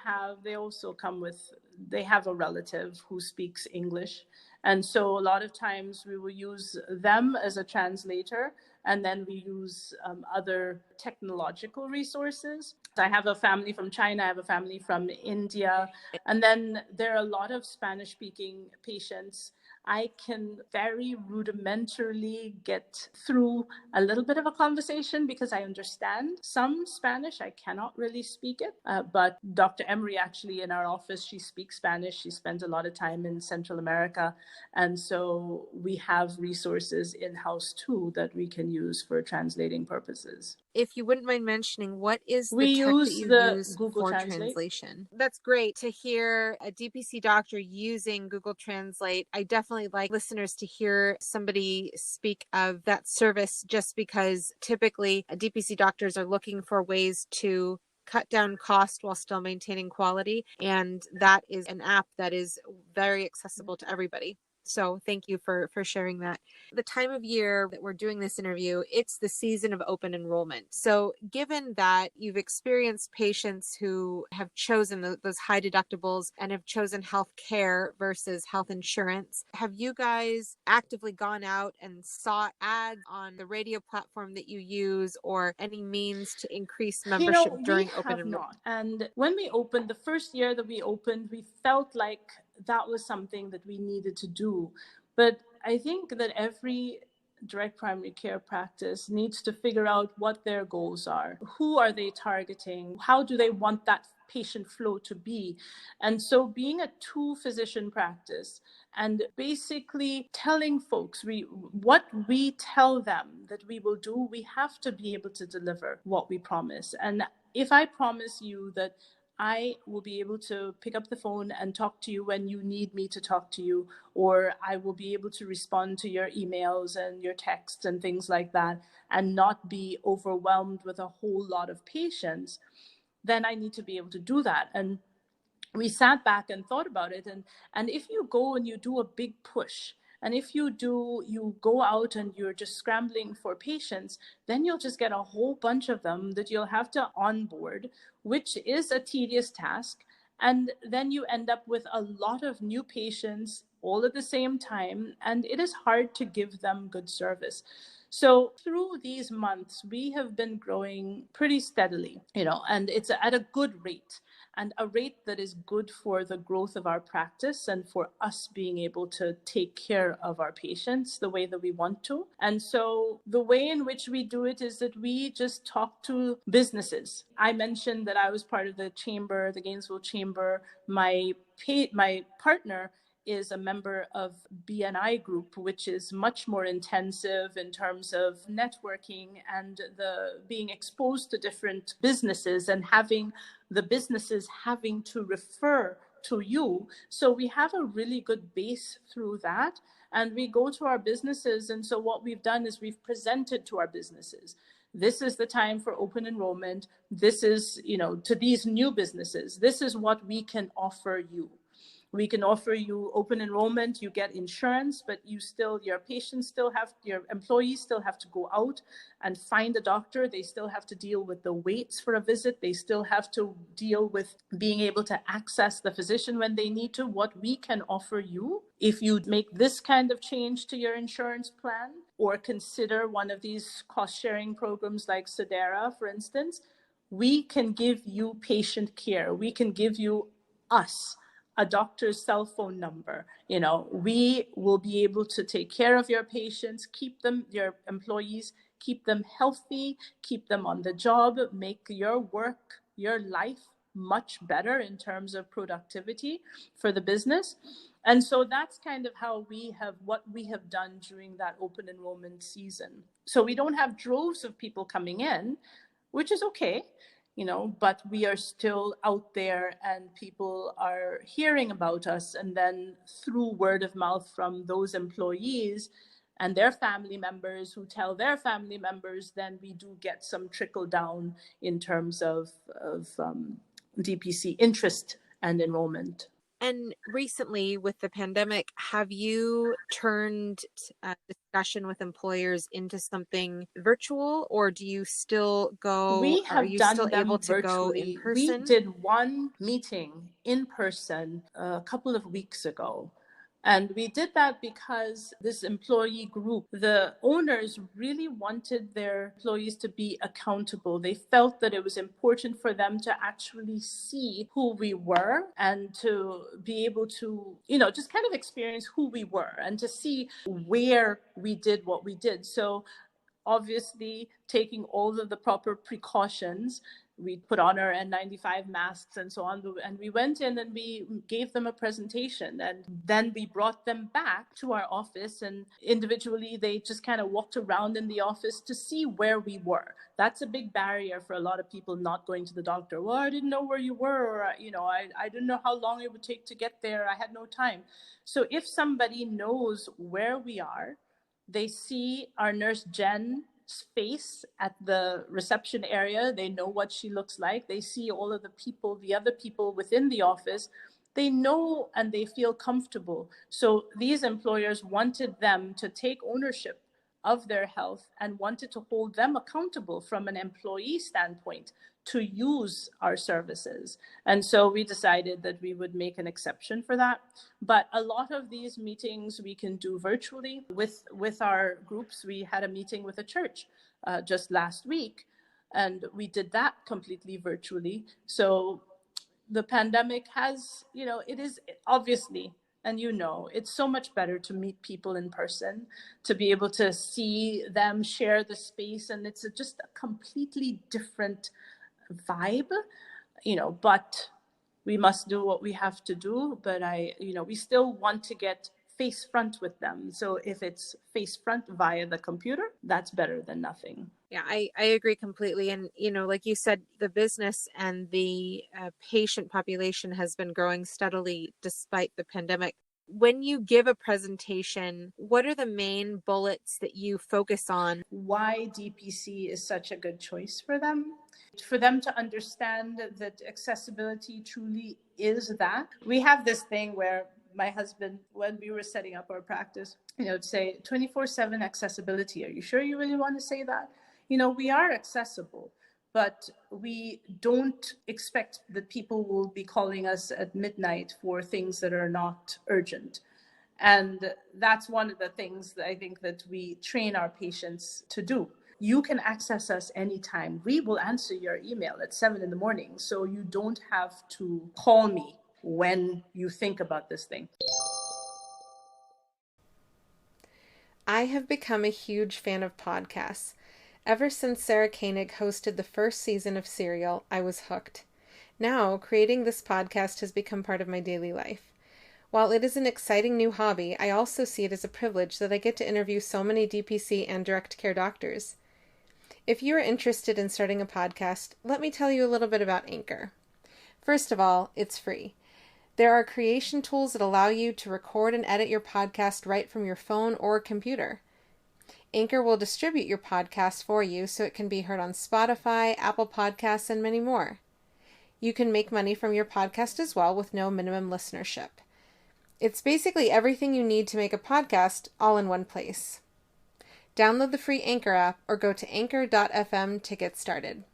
come with, they have a relative who speaks English. And so a lot of times we will use them as a translator, and then we use other technological resources. I have a family from China, I have a family from India, and then there are a lot of Spanish-speaking patients. I can very rudimentarily get through a little bit of a conversation because I understand some Spanish. I cannot really speak it, but Dr. Emery actually in our office, she speaks Spanish. She spends a lot of time in Central America. And so we have resources in-house too that we can use for translating purposes. If you wouldn't mind mentioning, what is We the tech that use you the use Google for Translate. translation? That's great to hear a DPC doctor using Google Translate. I definitely like listeners to hear somebody speak of that service, just because typically DPC doctors are looking for ways to cut down cost while still maintaining quality. And that is an app that is very accessible to everybody. So thank you for sharing that. The time of year that we're doing this interview, it's the season of open enrollment. So given that you've experienced patients who have chosen those high deductibles and have chosen health care versus health insurance, have you guys actively gone out and sought ads on the radio platform that you use, or any means to increase membership during open enrollment? And when we opened, the first year that we opened, we felt like that was something that we needed to do. But I think that every direct primary care practice needs to figure out what their goals are. Who are they targeting? How do they want that patient flow to be? And so being a two-physician practice and basically telling folks what we tell them that we will do, we have to be able to deliver what we promise. And if I promise you that I will be able to pick up the phone and talk to you when you need me to talk to you, or I will be able to respond to your emails and your texts and things like that, and not be overwhelmed with a whole lot of patients, then I need to be able to do that. And we sat back and thought about it. And if you go and you do a big push, and if you go out and you're just scrambling for patients, then you'll just get a whole bunch of them that you'll have to onboard, which is a tedious task. And then you end up with a lot of new patients all at the same time, and it is hard to give them good service. So through these months, we have been growing pretty steadily, and it's at a good rate, and a rate that is good for the growth of our practice and for us being able to take care of our patients the way that we want to. And so the way in which we do it is that we just talk to businesses. I mentioned that I was part of the chamber, the Gainesville chamber. My partner is a member of BNI group, which is much more intensive in terms of networking and the being exposed to different businesses and having the businesses having to refer to you. So we have a really good base through that, and we go to our businesses. And so what we've done is we've presented to our businesses, this is the time for open enrollment. This is, to these new businesses, this is what we can offer you. We can offer you open enrollment, you get insurance, but your patients your employees still have to go out and find a doctor. They still have to deal with the waits for a visit. They still have to deal with being able to access the physician when they need to. What we can offer you, if you make this kind of change to your insurance plan, or consider one of these cost-sharing programs like Sedera, for instance, we can give you patient care. We can give you a doctor's cell phone number. We will be able to take care of your patients, keep them, your employees, keep them healthy, keep them on the job, make your work, your life much better in terms of productivity for the business. And so that's kind of what we have done during that open enrollment season. So we don't have droves of people coming in, which is okay. But we are still out there and people are hearing about us. And then through word of mouth from those employees and their family members who tell their family members, then we do get some trickle down in terms of DPC interest and enrollment. And recently, with the pandemic, have you turned discussion with employers into something virtual, or do you still go, We are have you still done able them to go in virtually. We person? did one meeting in person a couple of weeks ago. And we did that because this employee group, the owners really wanted their employees to be accountable. They felt that it was important for them to actually see who we were and to be able to, just kind of experience who we were and to see where we did what we did. So obviously taking all of the proper precautions. We put on our N95 masks and so on. And we went in and we gave them a presentation. And then we brought them back to our office. And individually, they just kind of walked around in the office to see where we were. That's a big barrier for a lot of people not going to the doctor. Well, I didn't know where you were. Or, I didn't know how long it would take to get there. I had no time. So if somebody knows where we are, they see our nurse Jen's face at the reception area. They know what she looks like. They see all of the other people within the office. They know and they feel comfortable. So these employers wanted them to take ownership of their health and wanted to hold them accountable from an employee standpoint to use our services. And so we decided that we would make an exception for that. But a lot of these meetings we can do virtually. With our groups, we had a meeting with a church just last week, and we did that completely virtually. So the pandemic has, it is obviously, and it's so much better to meet people in person, to be able to see them, share the space, and it's just a completely different vibe, but we must do what we have to do. But we still want to get face front with them. So if it's face front via the computer, that's better than nothing. Yeah, I agree completely. And, like you said, the business and the patient population has been growing steadily despite the pandemic. When you give a presentation, what are the main bullets that you focus on? Why DPC is such a good choice for them to understand that accessibility truly is that. We have this thing where my husband, when we were setting up our practice, would say 24/7 accessibility. Are you sure you really want to say that? We are accessible, but we don't expect that people will be calling us at midnight for things that are not urgent. And that's one of the things that I think that we train our patients to do. You can access us anytime. We will answer your email at 7 in the morning. So you don't have to call me when you think about this thing. I have become a huge fan of podcasts. Ever since Sarah Koenig hosted the first season of Serial, I was hooked. Now, creating this podcast has become part of my daily life. While it is an exciting new hobby, I also see it as a privilege that I get to interview so many DPC and direct care doctors. If you are interested in starting a podcast, let me tell you a little bit about Anchor. First of all, it's free. There are creation tools that allow you to record and edit your podcast right from your phone or computer. Anchor will distribute your podcast for you so it can be heard on Spotify, Apple Podcasts, and many more. You can make money from your podcast as well with no minimum listenership. It's basically everything you need to make a podcast all in one place. Download the free Anchor app or go to anchor.fm to get started.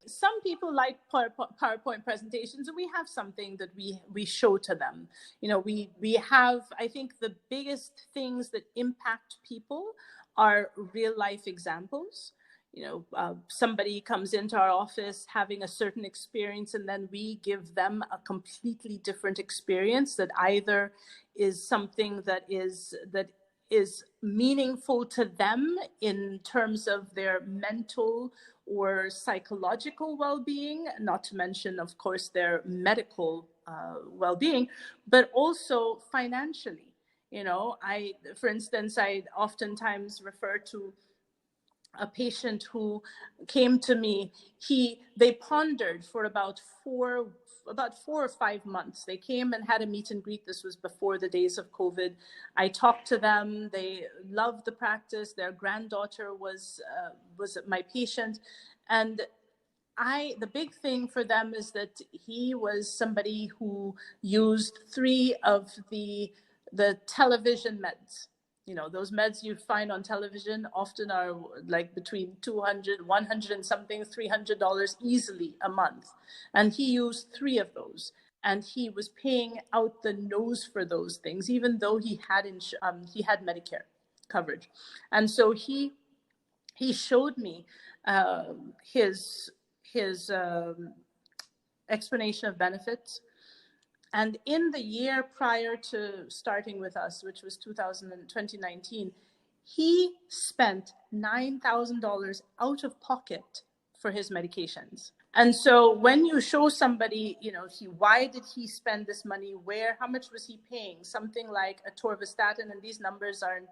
Some people like PowerPoint presentations, and we have something that we show to them. We have, I think the biggest things that impact people are real life examples. Somebody comes into our office having a certain experience, and then we give them a completely different experience that either is something that is meaningful to them in terms of their mental or psychological well-being, not to mention, of course, their medical well-being, but also financially. For instance, I oftentimes refer to a patient who came to me. They pondered for about 4 or 5 months. They came and had a meet and greet. This was before the days of COVID. I talked to them. They loved the practice. Their granddaughter was my patient, and the big thing for them is that he was somebody who used 3 of the television meds. You know, those meds you find on television often are like between 200, 100 and something, $300 easily a month. And he used 3 of those. And he was paying out the nose for those things, even though he had Medicare coverage. And so he showed me his explanation of benefits. And in the year prior to starting with us, which was 2019, he spent $9,000 out of pocket for his medications. And so when you show somebody, you know, why did he spend this money? Where, how much was he paying? Something like atorvastatin, and these numbers aren't,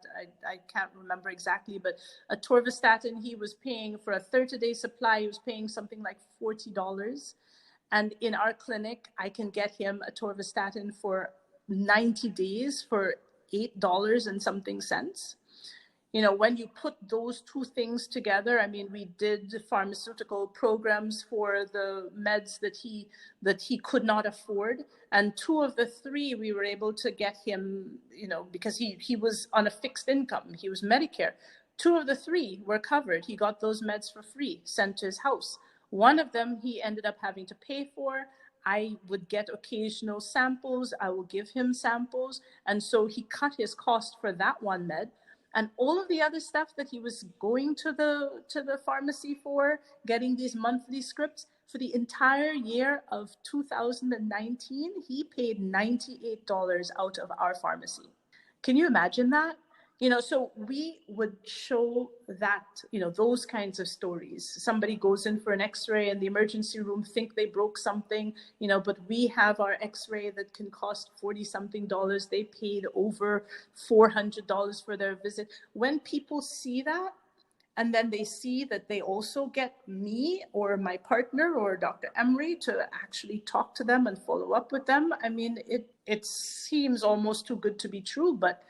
I can't remember exactly, but atorvastatin, he was paying for a 30-day supply, he was paying something like $40. And in our clinic, I can get him atorvastatin for 90 days for $8 and something cents. You know, when you put those two things together, I mean, we did pharmaceutical programs for the meds that he could not afford. And 2 of the 3, we were able to get him, you know, because he was on a fixed income. He was Medicare. 2 of the 3 were covered. He got those meds for free, sent to his house. One of them he ended up having to pay for. I would get occasional samples. I will give him samples. And so he cut his cost for that one med. And all of the other stuff that he was going to the pharmacy for, getting these monthly scripts, for the entire year of 2019, he paid $98 out of our pharmacy. Can you imagine that? You know, so we would show that, you know, those kinds of stories. Somebody goes in for an x-ray and the emergency room think they broke something, you know, but we have our x-ray that can cost 40 something dollars. They paid over $400 for their visit. When people see that, and then they see that they also get me or my partner or Dr. Emery to actually talk to them and follow up with them, I mean, it seems almost too good to be true, but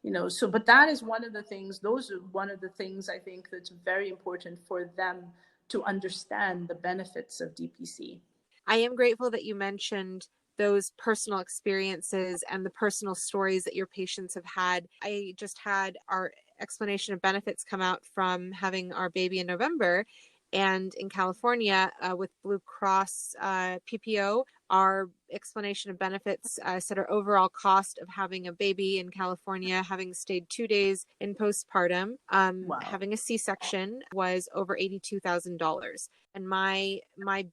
you know, so, but that is one of the things, those are one of the things I think that's very important for them to understand the benefits of DPC. I am grateful that you mentioned those personal experiences and the personal stories that your patients have had. I just had our explanation of benefits come out from having our baby in November. And in California, with Blue Cross PPO, our explanation of benefits said our overall cost of having a baby in California, having stayed 2 days in postpartum, Wow. having a C-section, was over $82,000. And my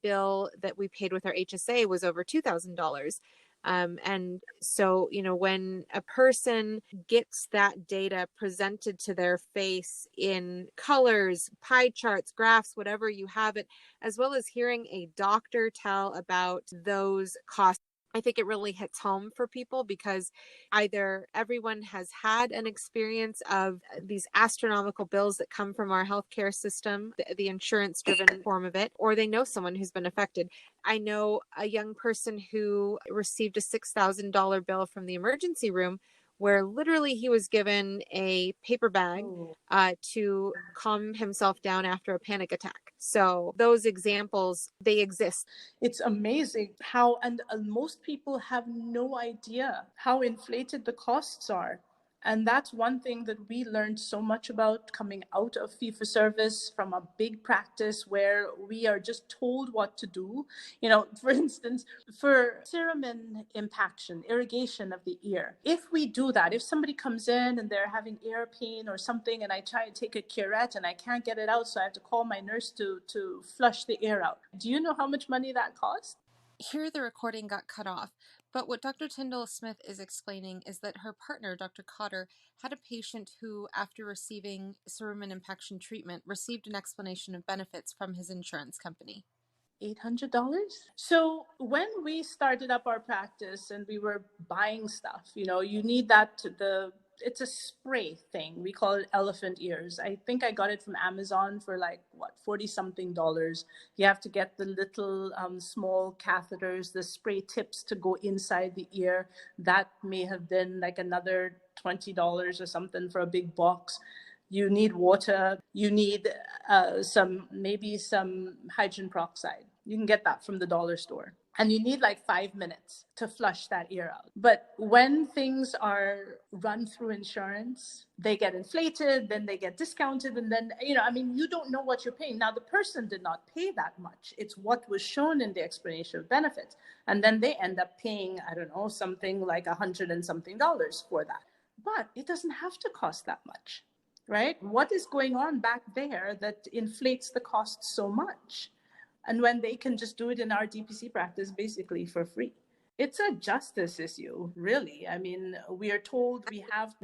bill that we paid with our HSA was over $2,000. And so, you know, when a person gets that data presented to their face in colors, pie charts, graphs, whatever you have it, as well as hearing a doctor tell about those costs, I think it really hits home for people, because either everyone has had an experience of these astronomical bills that come from our healthcare system, the insurance-driven form of it, or they know someone who's been affected. I know a young person who received a $6,000 bill from the emergency room, where literally he was given a paper bag to calm himself down after a panic attack. So those examples, they exist. It's amazing how, and most people have no idea how inflated the costs are. And that's one thing that we learned so much about coming out of fee-for-service from a big practice where we are just told what to do. You know, for instance, for cerumen impaction, irrigation of the ear, if we do that, if somebody comes in and they're having ear pain or something, and I try to take a curette and I can't get it out, so I have to call my nurse to flush the ear out. Do you know how much money that costs? Here the recording got cut off, but what Dr. Tyndall-Smith is explaining is that her partner, Dr. Cotter, had a patient who, after receiving cerumen impaction treatment, received an explanation of benefits from his insurance company. $800. So when we started up our practice and we were buying stuff, you know, you need that it's a spray thing. We call it elephant ears. I think I got it from Amazon for like, what, 40 something dollars. You have to get the little small catheters, the spray tips to go inside the ear. That may have been like another $20 or something for a big box. you need water, you need maybe some hydrogen peroxide. You can get that from the dollar store. And you need like 5 minutes to flush that ear out. But when things are run through insurance, they get inflated, then they get discounted, and then, you don't know what you're paying. Now, the person did not pay that much. It's what was shown in the explanation of benefits. And then they end up paying, I don't know, something like $100 and something for that. But it doesn't have to cost that much, right? What is going on back there that inflates the cost so much? And when they can just do it in our DPC practice basically for free. It's a justice issue, really. I mean, we are told the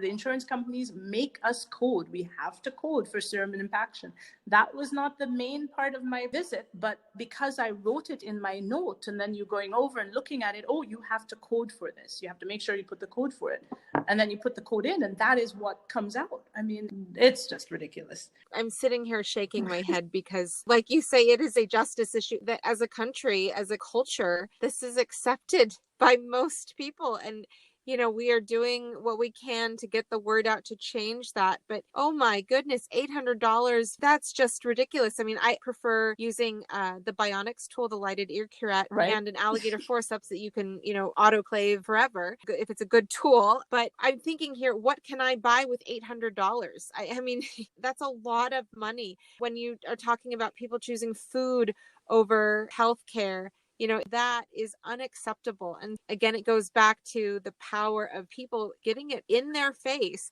insurance companies make us code. We have to code for serum and impaction. That was not the main part of my visit, but because I wrote it in my note and then you're going over and looking at it, oh, you have to code for this. You have to make sure you put the code for it. And then you put the code in and that is what comes out. I mean, it's just ridiculous. I'm sitting here shaking my head because, like you say, it is a justice issue that as a country, as a culture, this is accepted by most people. And, we are doing what we can to get the word out to change that. But, oh my goodness, $800, that's just ridiculous. I mean, I prefer using the Bionics tool, the lighted ear curette, Right. and an alligator forceps that you can, autoclave forever if it's a good tool. But I'm thinking here, what can I buy with $800? I mean, that's a lot of money. When you are talking about people choosing food over healthcare, that is unacceptable. And again, it goes back to the power of people getting it in their face.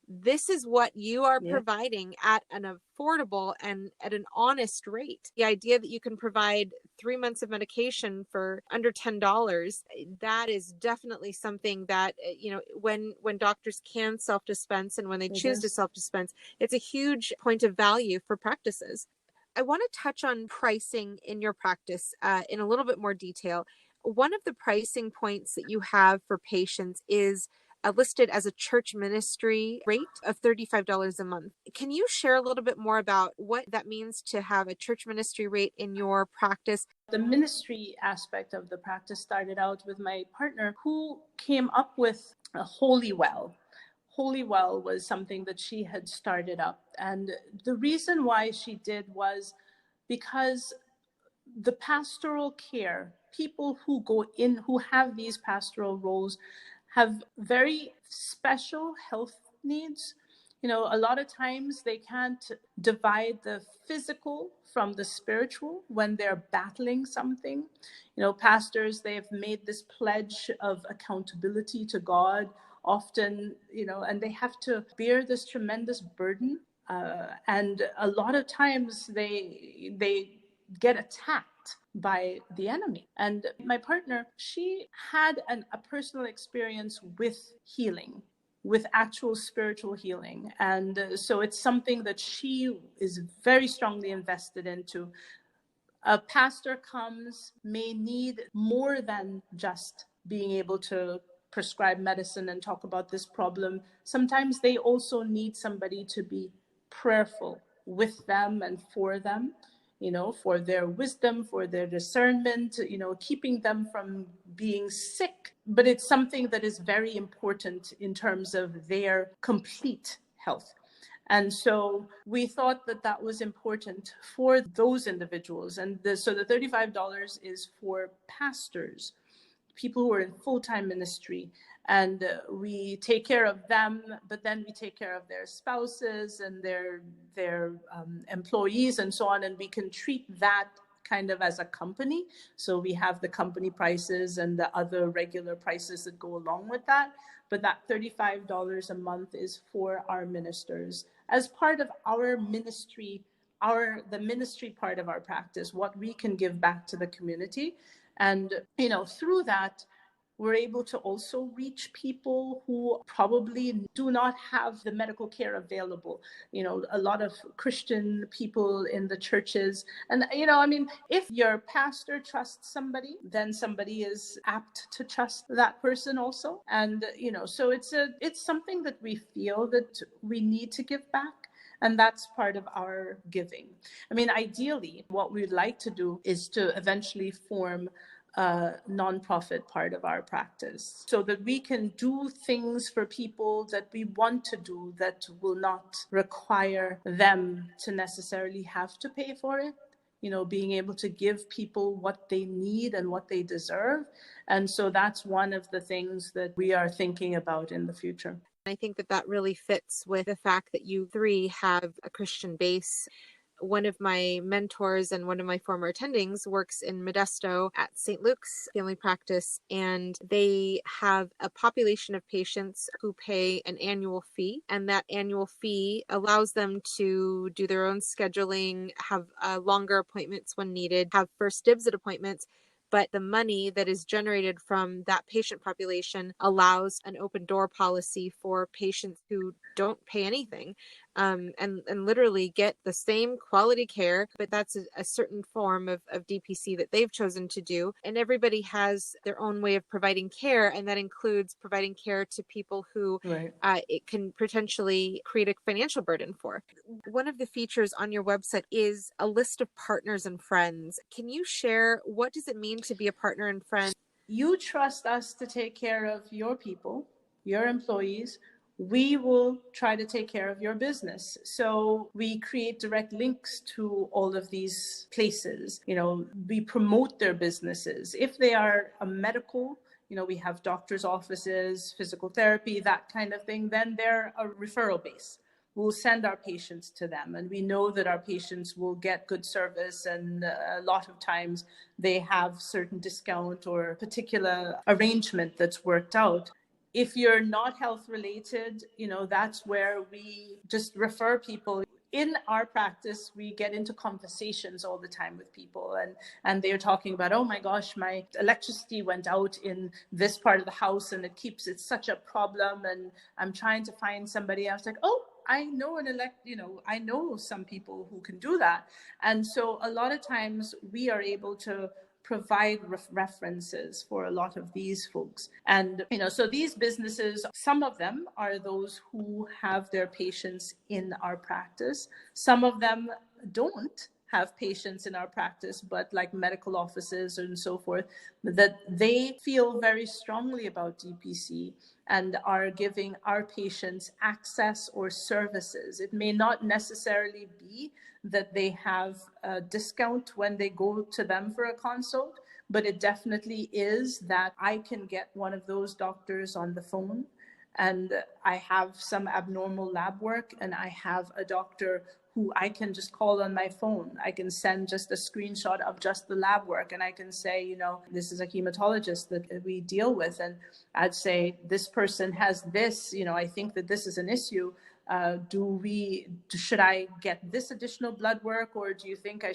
This is what you are providing at an affordable and at an honest rate. The idea that you can provide 3 months of medication for under $10, that is definitely something that, when doctors can self-dispense and when they choose to self-dispense, it's a huge point of value for practices. I want to touch on pricing in your practice in a little bit more detail. One of the pricing points that you have for patients is listed as a church ministry rate of $35 a month. Can you share a little bit more about what that means to have a church ministry rate in your practice? The ministry aspect of the practice started out with my partner, who came up with a Holy Well. Holy Well was something that she had started up. And the reason why she did was because the pastoral care, people who go in, who have these pastoral roles, have very special health needs. A lot of times they can't divide the physical from the spiritual when they're battling something. Pastors, they've made this pledge of accountability to God often, and they have to bear this tremendous burden. And a lot of times they get attacked by the enemy. And my partner, she had a personal experience with healing, with actual spiritual healing. And so it's something that she is very strongly invested into. A pastor may need more than just being able to prescribe medicine and talk about this problem. Sometimes they also need somebody to be prayerful with them and for them, for their wisdom, for their discernment, keeping them from being sick. But it's something that is very important in terms of their complete health. And so we thought that that was important for those individuals. And so the $35 is for pastors, people who are in full-time ministry. And we take care of them, but then we take care of their spouses and their employees and so on. And we can treat that kind of as a company. So we have the company prices and the other regular prices that go along with that. But that $35 a month is for our ministers as part of our ministry, the ministry part of our practice, what we can give back to the community. And, through that, we're able to also reach people who probably do not have the medical care available. A lot of Christian people in the churches. And, if your pastor trusts somebody, then somebody is apt to trust that person also. And, so it's something that we feel that we need to give back. And that's part of our giving. Ideally, what we'd like to do is to eventually form a nonprofit part of our practice so that we can do things for people that we want to do that will not require them to necessarily have to pay for it. Being able to give people what they need and what they deserve. And so that's one of the things that we are thinking about in the future. I think that really fits with the fact that you three have a Christian base. One of my mentors and one of my former attendings works in Modesto at St. Luke's Family Practice, and they have a population of patients who pay an annual fee, and that annual fee allows them to do their own scheduling, have longer appointments when needed, have first dibs at appointments. But the money that is generated from that patient population allows an open door policy for patients who don't pay anything, and literally get the same quality care. But that's a certain form of DPC that they've chosen to do. And everybody has their own way of providing care, and that includes providing care to people who Right. It can potentially create a financial burden for. One of the features on your website is a list of partners and friends. Can you share what does it mean to be a partner and friend? You trust us to take care of your people, your employees. We will try to take care of your business. So we create direct links to all of these places. We promote their businesses. If they are a medical, we have doctors' offices, physical therapy, that kind of thing, then they're a referral base. We'll send our patients to them, and we know that our patients will get good service, and a lot of times they have certain discount or particular arrangement that's worked out. If you're not health related, that's where we just refer people. In our practice, we get into conversations all the time with people, and they're talking about, oh my gosh, my electricity went out in this part of the house and it's such a problem, and I'm trying to find somebody. I was like, oh, I know I know some people who can do that. And so a lot of times we are able to provide references for a lot of these folks. And, so these businesses, some of them are those who have their patients in our practice. Some of them don't have patients in our practice, but like medical offices and so forth, that they feel very strongly about DPC and are giving our patients access or services. It may not necessarily be that they have a discount when they go to them for a consult, but it definitely is that I can get one of those doctors on the phone, and I have some abnormal lab work, and I have a doctor who I can just call on my phone. I can send just a screenshot of just the lab work, and I can say, this is a hematologist that we deal with, and I'd say, this person has this, I think that this is an issue. Should I get this additional blood work, or do you think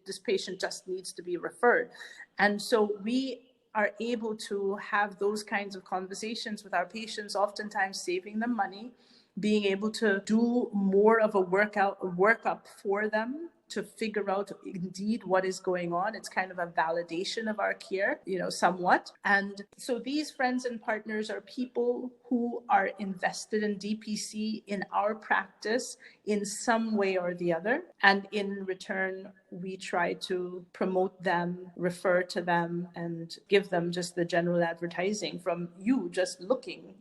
this patient just needs to be referred? And so we are able to have those kinds of conversations with our patients, oftentimes saving them money, being able to do more of a workup for them to figure out indeed what is going on. It's kind of a validation of our care, somewhat. And so these friends and partners are people who are invested in DPC in our practice in some way or the other. And in return, we try to promote them, refer to them, and give them just the general advertising from you just looking,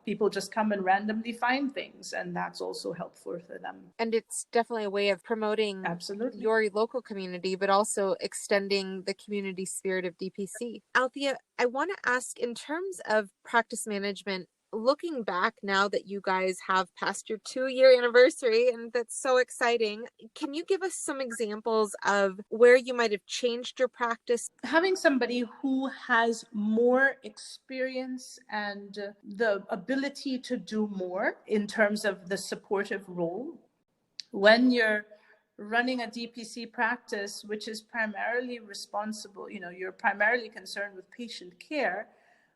people just come and randomly find things, and that's also helpful for them. And it's definitely a way of promoting Absolutely your local community, but also extending the community spirit of DPC. Althea, I want to ask, in terms of practice management, looking back now that you guys have passed your 2-year anniversary, and that's so exciting, can you give us some examples of where you might have changed your practice? Having somebody who has more experience and the ability to do more in terms of the supportive role. When you're running a DPC practice, which is primarily responsible, you're primarily concerned with patient care,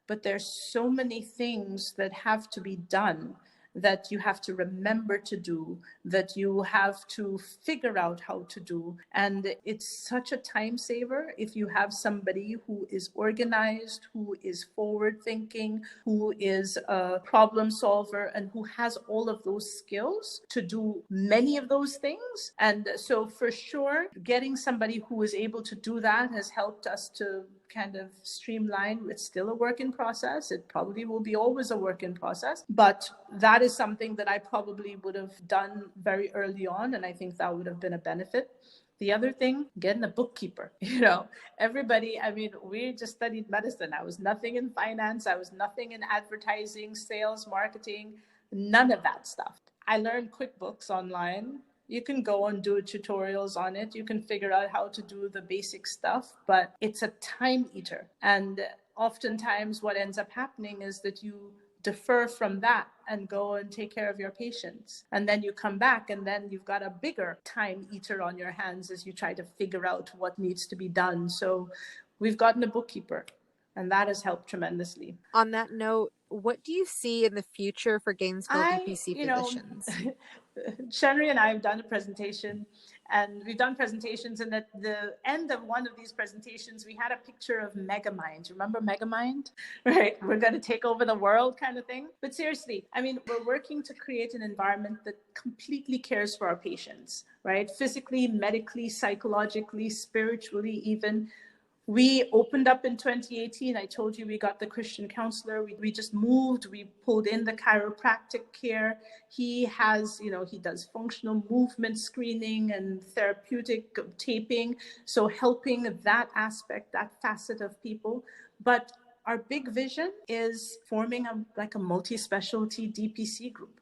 but there's so many things that have to be done, that you have to remember to do, that you have to figure out how to do. And it's such a time saver if you have somebody who is organized, who is forward thinking, who is a problem solver, and who has all of those skills to do many of those things. And so for sure, getting somebody who is able to do that has helped us to kind of streamline. It's still a work in process. It probably will be always a work in process, but that is something that I probably would have done very early on, and I think that would have been a benefit. The other thing, getting a bookkeeper. Everybody, we just studied medicine. I was nothing in finance. I was nothing in advertising, sales, marketing, none of that stuff. I learned QuickBooks online. You can go and do tutorials on it. You can figure out how to do the basic stuff, but it's a time eater. And oftentimes what ends up happening is that you defer from that and go and take care of your patients. And then you come back and then you've got a bigger time eater on your hands as you try to figure out what needs to be done. So we've gotten a bookkeeper, and that has helped tremendously. On that note, what do you see in the future for Gainesville DPC physicians? Shenry and I have done a presentation, and we've done presentations, and at the end of one of these presentations, we had a picture of Megamind. Remember Megamind? Right, we're going to take over the world kind of thing. But seriously, we're working to create an environment that completely cares for our patients, right? Physically, medically, psychologically, spiritually even. We opened up in 2018. I told you we got the Christian counselor. We just moved. We pulled in the chiropractic care. He has, he does functional movement screening and therapeutic taping. So helping that aspect, that facet of people. But our big vision is forming a multi-specialty DPC group.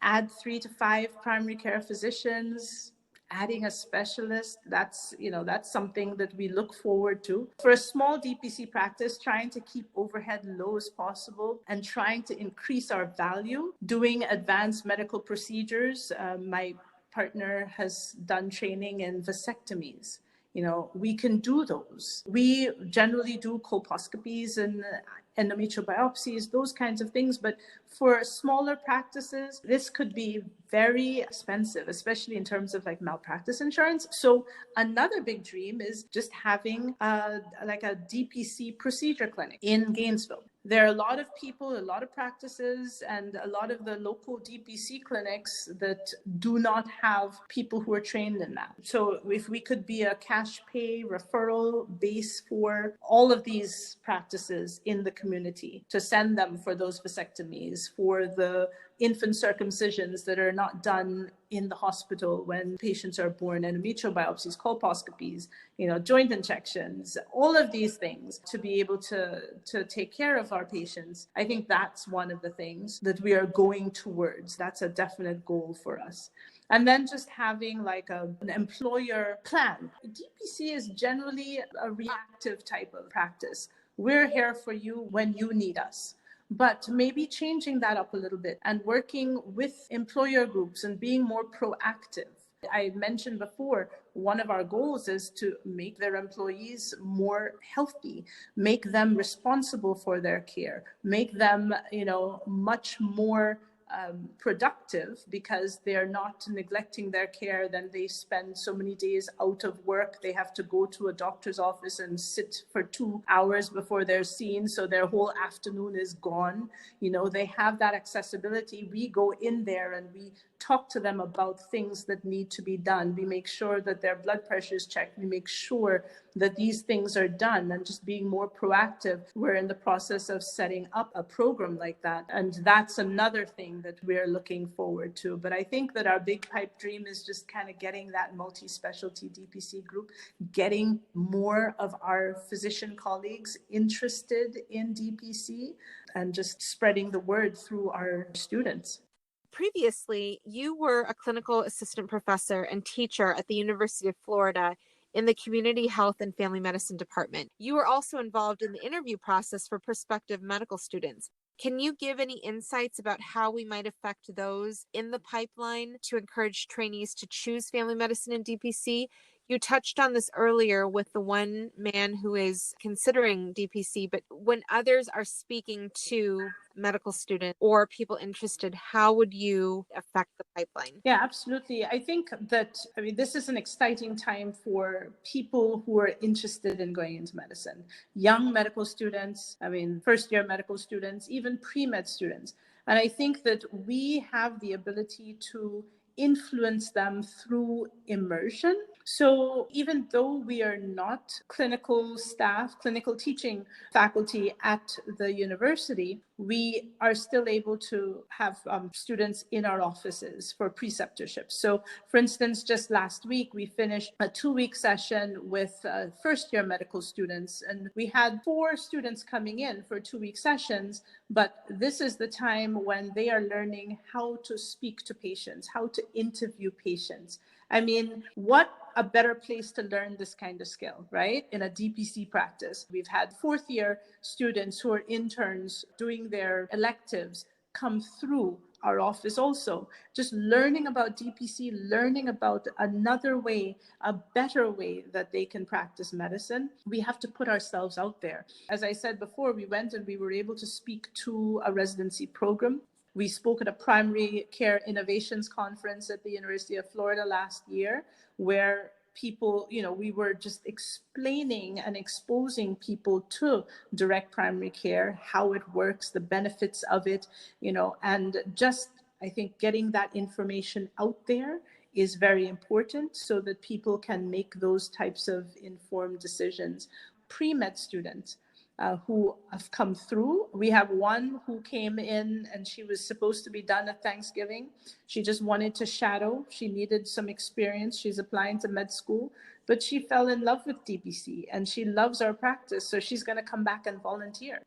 Add 3 to 5 primary care physicians, adding a specialist. That's something that we look forward to. For a small DPC practice, trying to keep overhead low as possible and trying to increase our value, doing advanced medical procedures. My partner has done training in vasectomies. We can do those. We generally do colposcopies and endometrial biopsies, those kinds of things. But for smaller practices, this could be very expensive, especially in terms of malpractice insurance. So another big dream is just having a DPC procedure clinic in Gainesville. There are a lot of people, a lot of practices, and a lot of the local DPC clinics that do not have people who are trained in that. So if we could be a cash pay referral base for all of these practices in the community, to send them for those vasectomies, for the infant circumcisions that are not done in the hospital when patients are born, endometrial biopsies, colposcopies, joint injections, all of these things to be able to take care of our patients. I think that's one of the things that we are going towards. That's a definite goal for us. And then just having an employer plan. DPC is generally a reactive type of practice. We're here for you when you need us. But maybe changing that up a little bit and working with employer groups and being more proactive. I mentioned before, one of our goals is to make their employees more healthy, make them responsible for their care, make them, much more productive, because they're not neglecting their care. Then they spend so many days out of work. They have to go to a doctor's office and sit for 2 hours before they're seen. So their whole afternoon is gone. They have that accessibility. We go in there and we talk to them about things that need to be done. We make sure that their blood pressure is checked. We make sure that these things are done, and just being more proactive. We're in the process of setting up a program like that. And that's another thing that we're looking forward to. But I think that our big pipe dream is just kind of getting that multi-specialty DPC group, getting more of our physician colleagues interested in DPC, and just spreading the word through our students. Previously, you were a clinical assistant professor and teacher at the University of Florida in the Community Health and Family Medicine Department. You were also involved in the interview process for prospective medical students. Can you give any insights about how we might affect those in the pipeline to encourage trainees to choose family medicine and DPC? You touched on this earlier with the one man who is considering DPC, but when others are speaking to medical students or people interested, how would you affect the pipeline? Yeah, absolutely. I think that, this is an exciting time for people who are interested in going into medicine. Young medical students, first-year medical students, even pre-med students. And I think that we have the ability to influence them through immersion. So even though we are not clinical staff, clinical teaching faculty at the university, we are still able to have students in our offices for preceptorship. So for instance, just last week, we finished a 2-week session with first-year medical students, and we had 4 students coming in for 2-week sessions, but this is the time when they are learning how to speak to patients, how to interview patients. I mean, what a better place to learn this kind of skill, right? In a DPC practice. We've had 4th-year students who are interns doing their electives come through our office also, just learning about DPC, learning about another way, a better way that they can practice medicine. We have to put ourselves out there. As I said before, we went and we were able to speak to a residency program. We spoke at a primary care innovations conference at the University of Florida last year, where people, we were just explaining and exposing people to direct primary care, how it works, the benefits of it, and just, I think, getting that information out there is very important so that people can make those types of informed decisions. Pre-med students who have come through. We have one who came in and she was supposed to be done at Thanksgiving. She just wanted to shadow. She needed some experience. She's applying to med school, but she fell in love with DPC and she loves our practice. So she's going to come back and volunteer,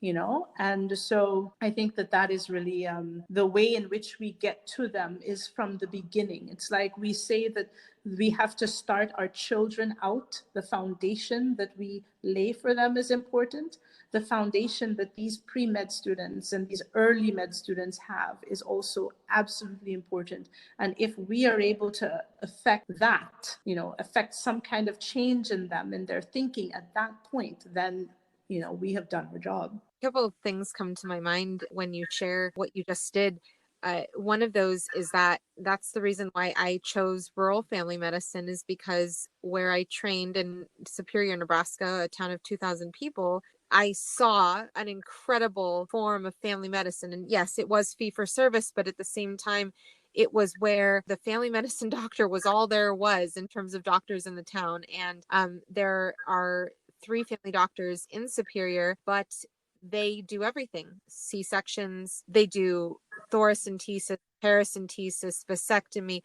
And so I think that is really the way in which we get to them is from the beginning. It's like we say that we have to start our children out. The foundation that we lay for them is important. The foundation that these pre-med students and these early med students have is also absolutely important. And if we are able to affect that, affect some kind of change in them, in their thinking at that point, then, we have done our job. A couple of things come to my mind when you share what you just did. One of those is that's the reason why I chose rural family medicine, is because where I trained in Superior, Nebraska, a town of 2,000 people, I saw an incredible form of family medicine. And yes, it was fee for service, but at the same time, it was where the family medicine doctor was all there was in terms of doctors in the town. And there are 3 family doctors in Superior, but they do everything. C-sections, they do thoracentesis, paracentesis, vasectomy,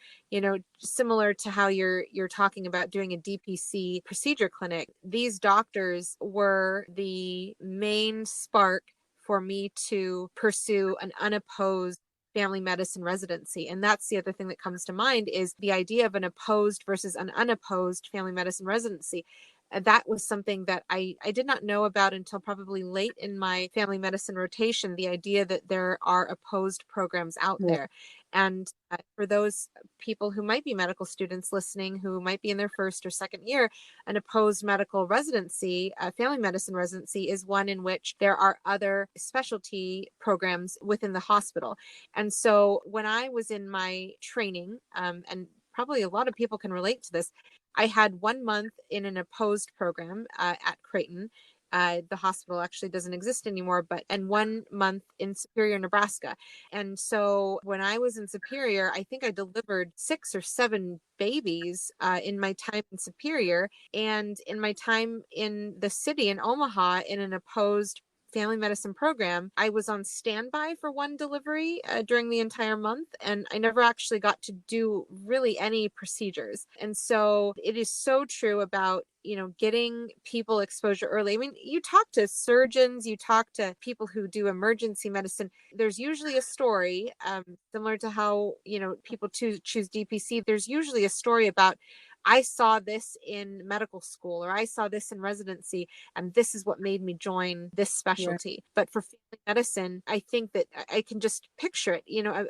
similar to how you're talking about doing a DPC procedure clinic. These doctors were the main spark for me to pursue an unopposed family medicine residency. And that's the other thing that comes to mind, is the idea of an opposed versus an unopposed family medicine residency. That was something that I did not know about until probably late in my family medicine rotation, the idea that there are opposed programs out there. And for those people who might be medical students listening, who might be in their 1st or 2nd year, an opposed medical residency, a family medicine residency, is one in which there are other specialty programs within the hospital. And so when I was in my training, and probably a lot of people can relate to this, I had 1 month in an opposed program at Creighton. The hospital actually doesn't exist anymore, and 1 month in Superior, Nebraska. And so when I was in Superior, I think I delivered 6 or 7 babies in my time in Superior. And in my time in the city in Omaha in an opposed family medicine program, I was on standby for 1 delivery during the entire month, and I never actually got to do really any procedures. And so it is so true about getting people exposure early. I mean, you talk to surgeons, you talk to people who do emergency medicine. There's usually a story, similar to how people choose DPC. There's usually a story about, I saw this in medical school, or I saw this in residency, and this is what made me join this specialty. Yeah. But for family medicine, I think that I can just picture it,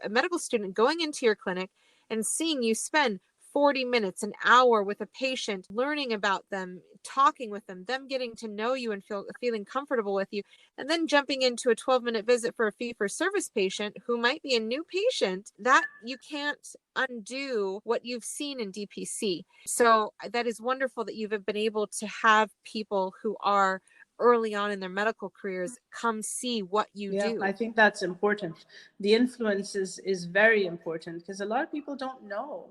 a medical student going into your clinic and seeing you spend 40 minutes, an hour with a patient, learning about them, talking with them getting to know you and feeling comfortable with you, and then jumping into a 12-minute visit for a fee-for-service patient who might be a new patient, that you can't undo what you've seen in DPC. So that is wonderful that you've been able to have people who are early on in their medical careers come see what you do. I think that's important. The influence is very important, because a lot of people don't know.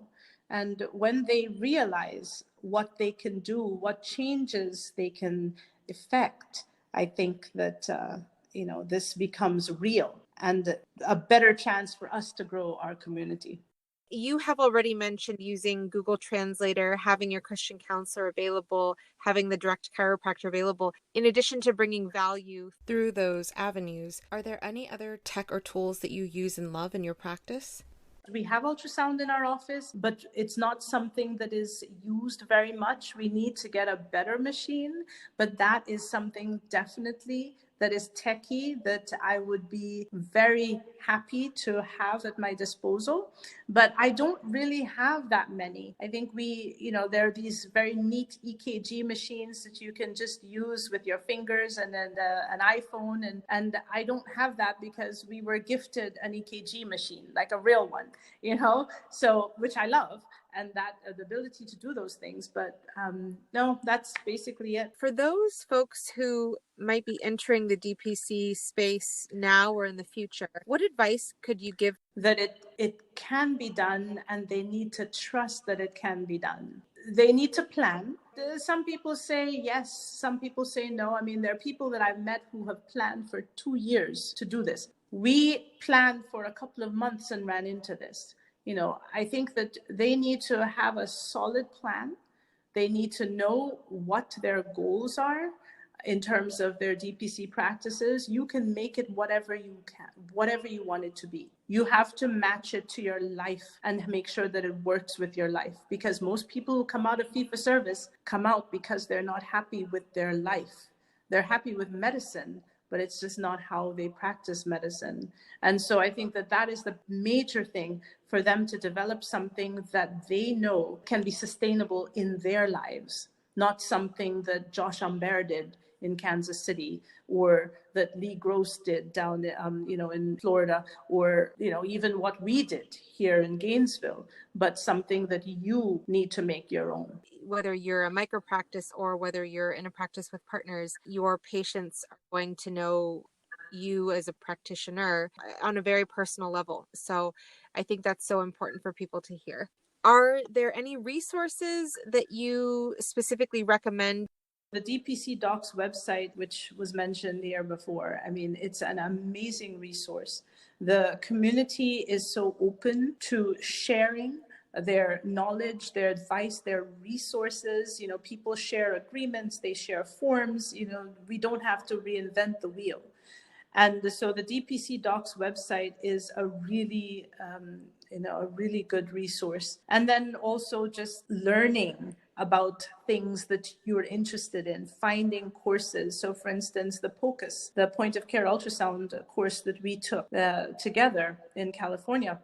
And when they realize what they can do, what changes they can effect, I think that, this becomes real and a better chance for us to grow our community. You have already mentioned using Google Translator, having your Christian counselor available, having the direct chiropractor available. In addition to bringing value through those avenues, are there any other tech or tools that you use and love in your practice? We have ultrasound in our office, but it's not something that is used very much. We need to get a better machine, but that is something definitely that is techy that I would be very happy to have at my disposal. But I don't really have that many. I think there are these very neat EKG machines that you can just use with your fingers and then an iPhone. And I don't have that because we were gifted an EKG machine, like a real one, so which I love. And that the ability to do those things. But no, that's basically it. For those folks who might be entering the DPC space now or in the future, what advice could you give? That it can be done, and they need to trust that it can be done. They need to plan. Some people say yes, some people say no. I mean, there are people that I've met who have planned for 2 years to do this. We planned for a couple of months and ran into this. I think that they need to have a solid plan. They need to know what their goals are in terms of their DPC practices. You can make it whatever you want it to be. You have to match it to your life and make sure that it works with your life, because most people who come out of fee-for-service come out because they're not happy with their life. They're happy with medicine, but it's just not how they practice medicine. And so I think that is the major thing, for them to develop something that they know can be sustainable in their lives, not something that Josh Ambert did in Kansas City, or that Lee Gross did down in Florida, or even what we did here in Gainesville, but something that you need to make your own. Whether you're a micro practice or whether you're in a practice with partners, your patients are going to know you as a practitioner on a very personal level. So I think that's so important for people to hear. Are there any resources that you specifically recommend? The DPC Docs website, which was mentioned here before, I mean, it's an amazing resource. The community is so open to sharing their knowledge, their advice, their resources. People share agreements, they share forms. We don't have to reinvent the wheel. And so the DPC Docs website is a really good resource. And then also just learning about things that you're interested in, finding courses. So for instance, the POCUS, the point of care ultrasound course that we took together in California,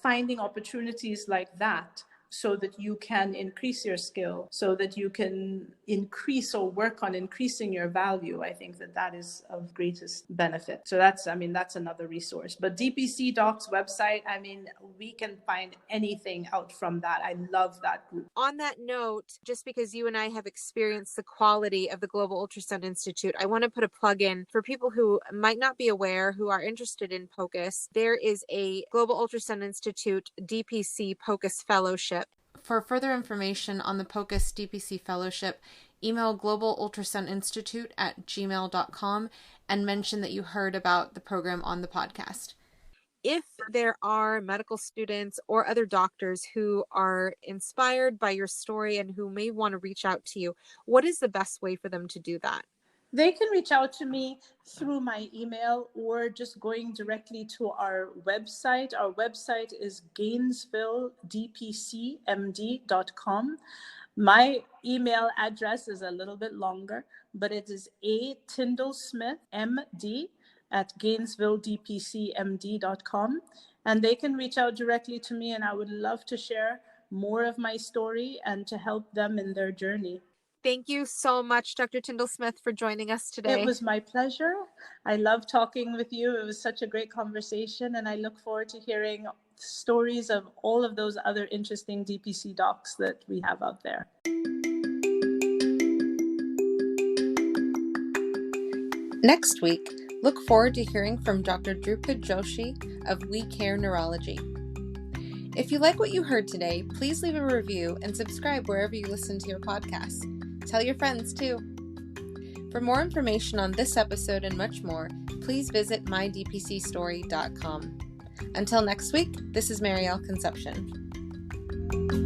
finding opportunities like that, so that you can increase your skill, so that you can increase or work on increasing your value. I think that is of greatest benefit. So that's another resource. But DPC Docs website, we can find anything out from that. I love that group. On that note, just because you and I have experienced the quality of the Global Ultrasound Institute, I want to put a plug in for people who might not be aware, who are interested in POCUS. There is a Global Ultrasound Institute DPC POCUS Fellowship. For further information on the POCUS DPC Fellowship, email globalultrasoundinstitute@gmail.com and mention that you heard about the program on the podcast. If there are medical students or other doctors who are inspired by your story and who may want to reach out to you, what is the best way for them to do that? They can reach out to me through my email or just going directly to our website. Our website is GainesvilleDPCMD.com. My email address is a little bit longer, but it is Tyndall-Smith, MD, at GainesvilleDPCMD.com. And they can reach out directly to me, and I would love to share more of my story and to help them in their journey. Thank you so much, Dr. Tyndall-Smith, for joining us today. It was my pleasure. I love talking with you. It was such a great conversation, and I look forward to hearing stories of all of those other interesting DPC docs that we have out there. Next week, look forward to hearing from Dr. Drupad Joshi of We Care Neurology. If you like what you heard today, please leave a review and subscribe wherever you listen to your podcasts. Tell your friends too. For more information on this episode and much more, please visit mydpcstory.com. Until next week, this is Marielle Conception.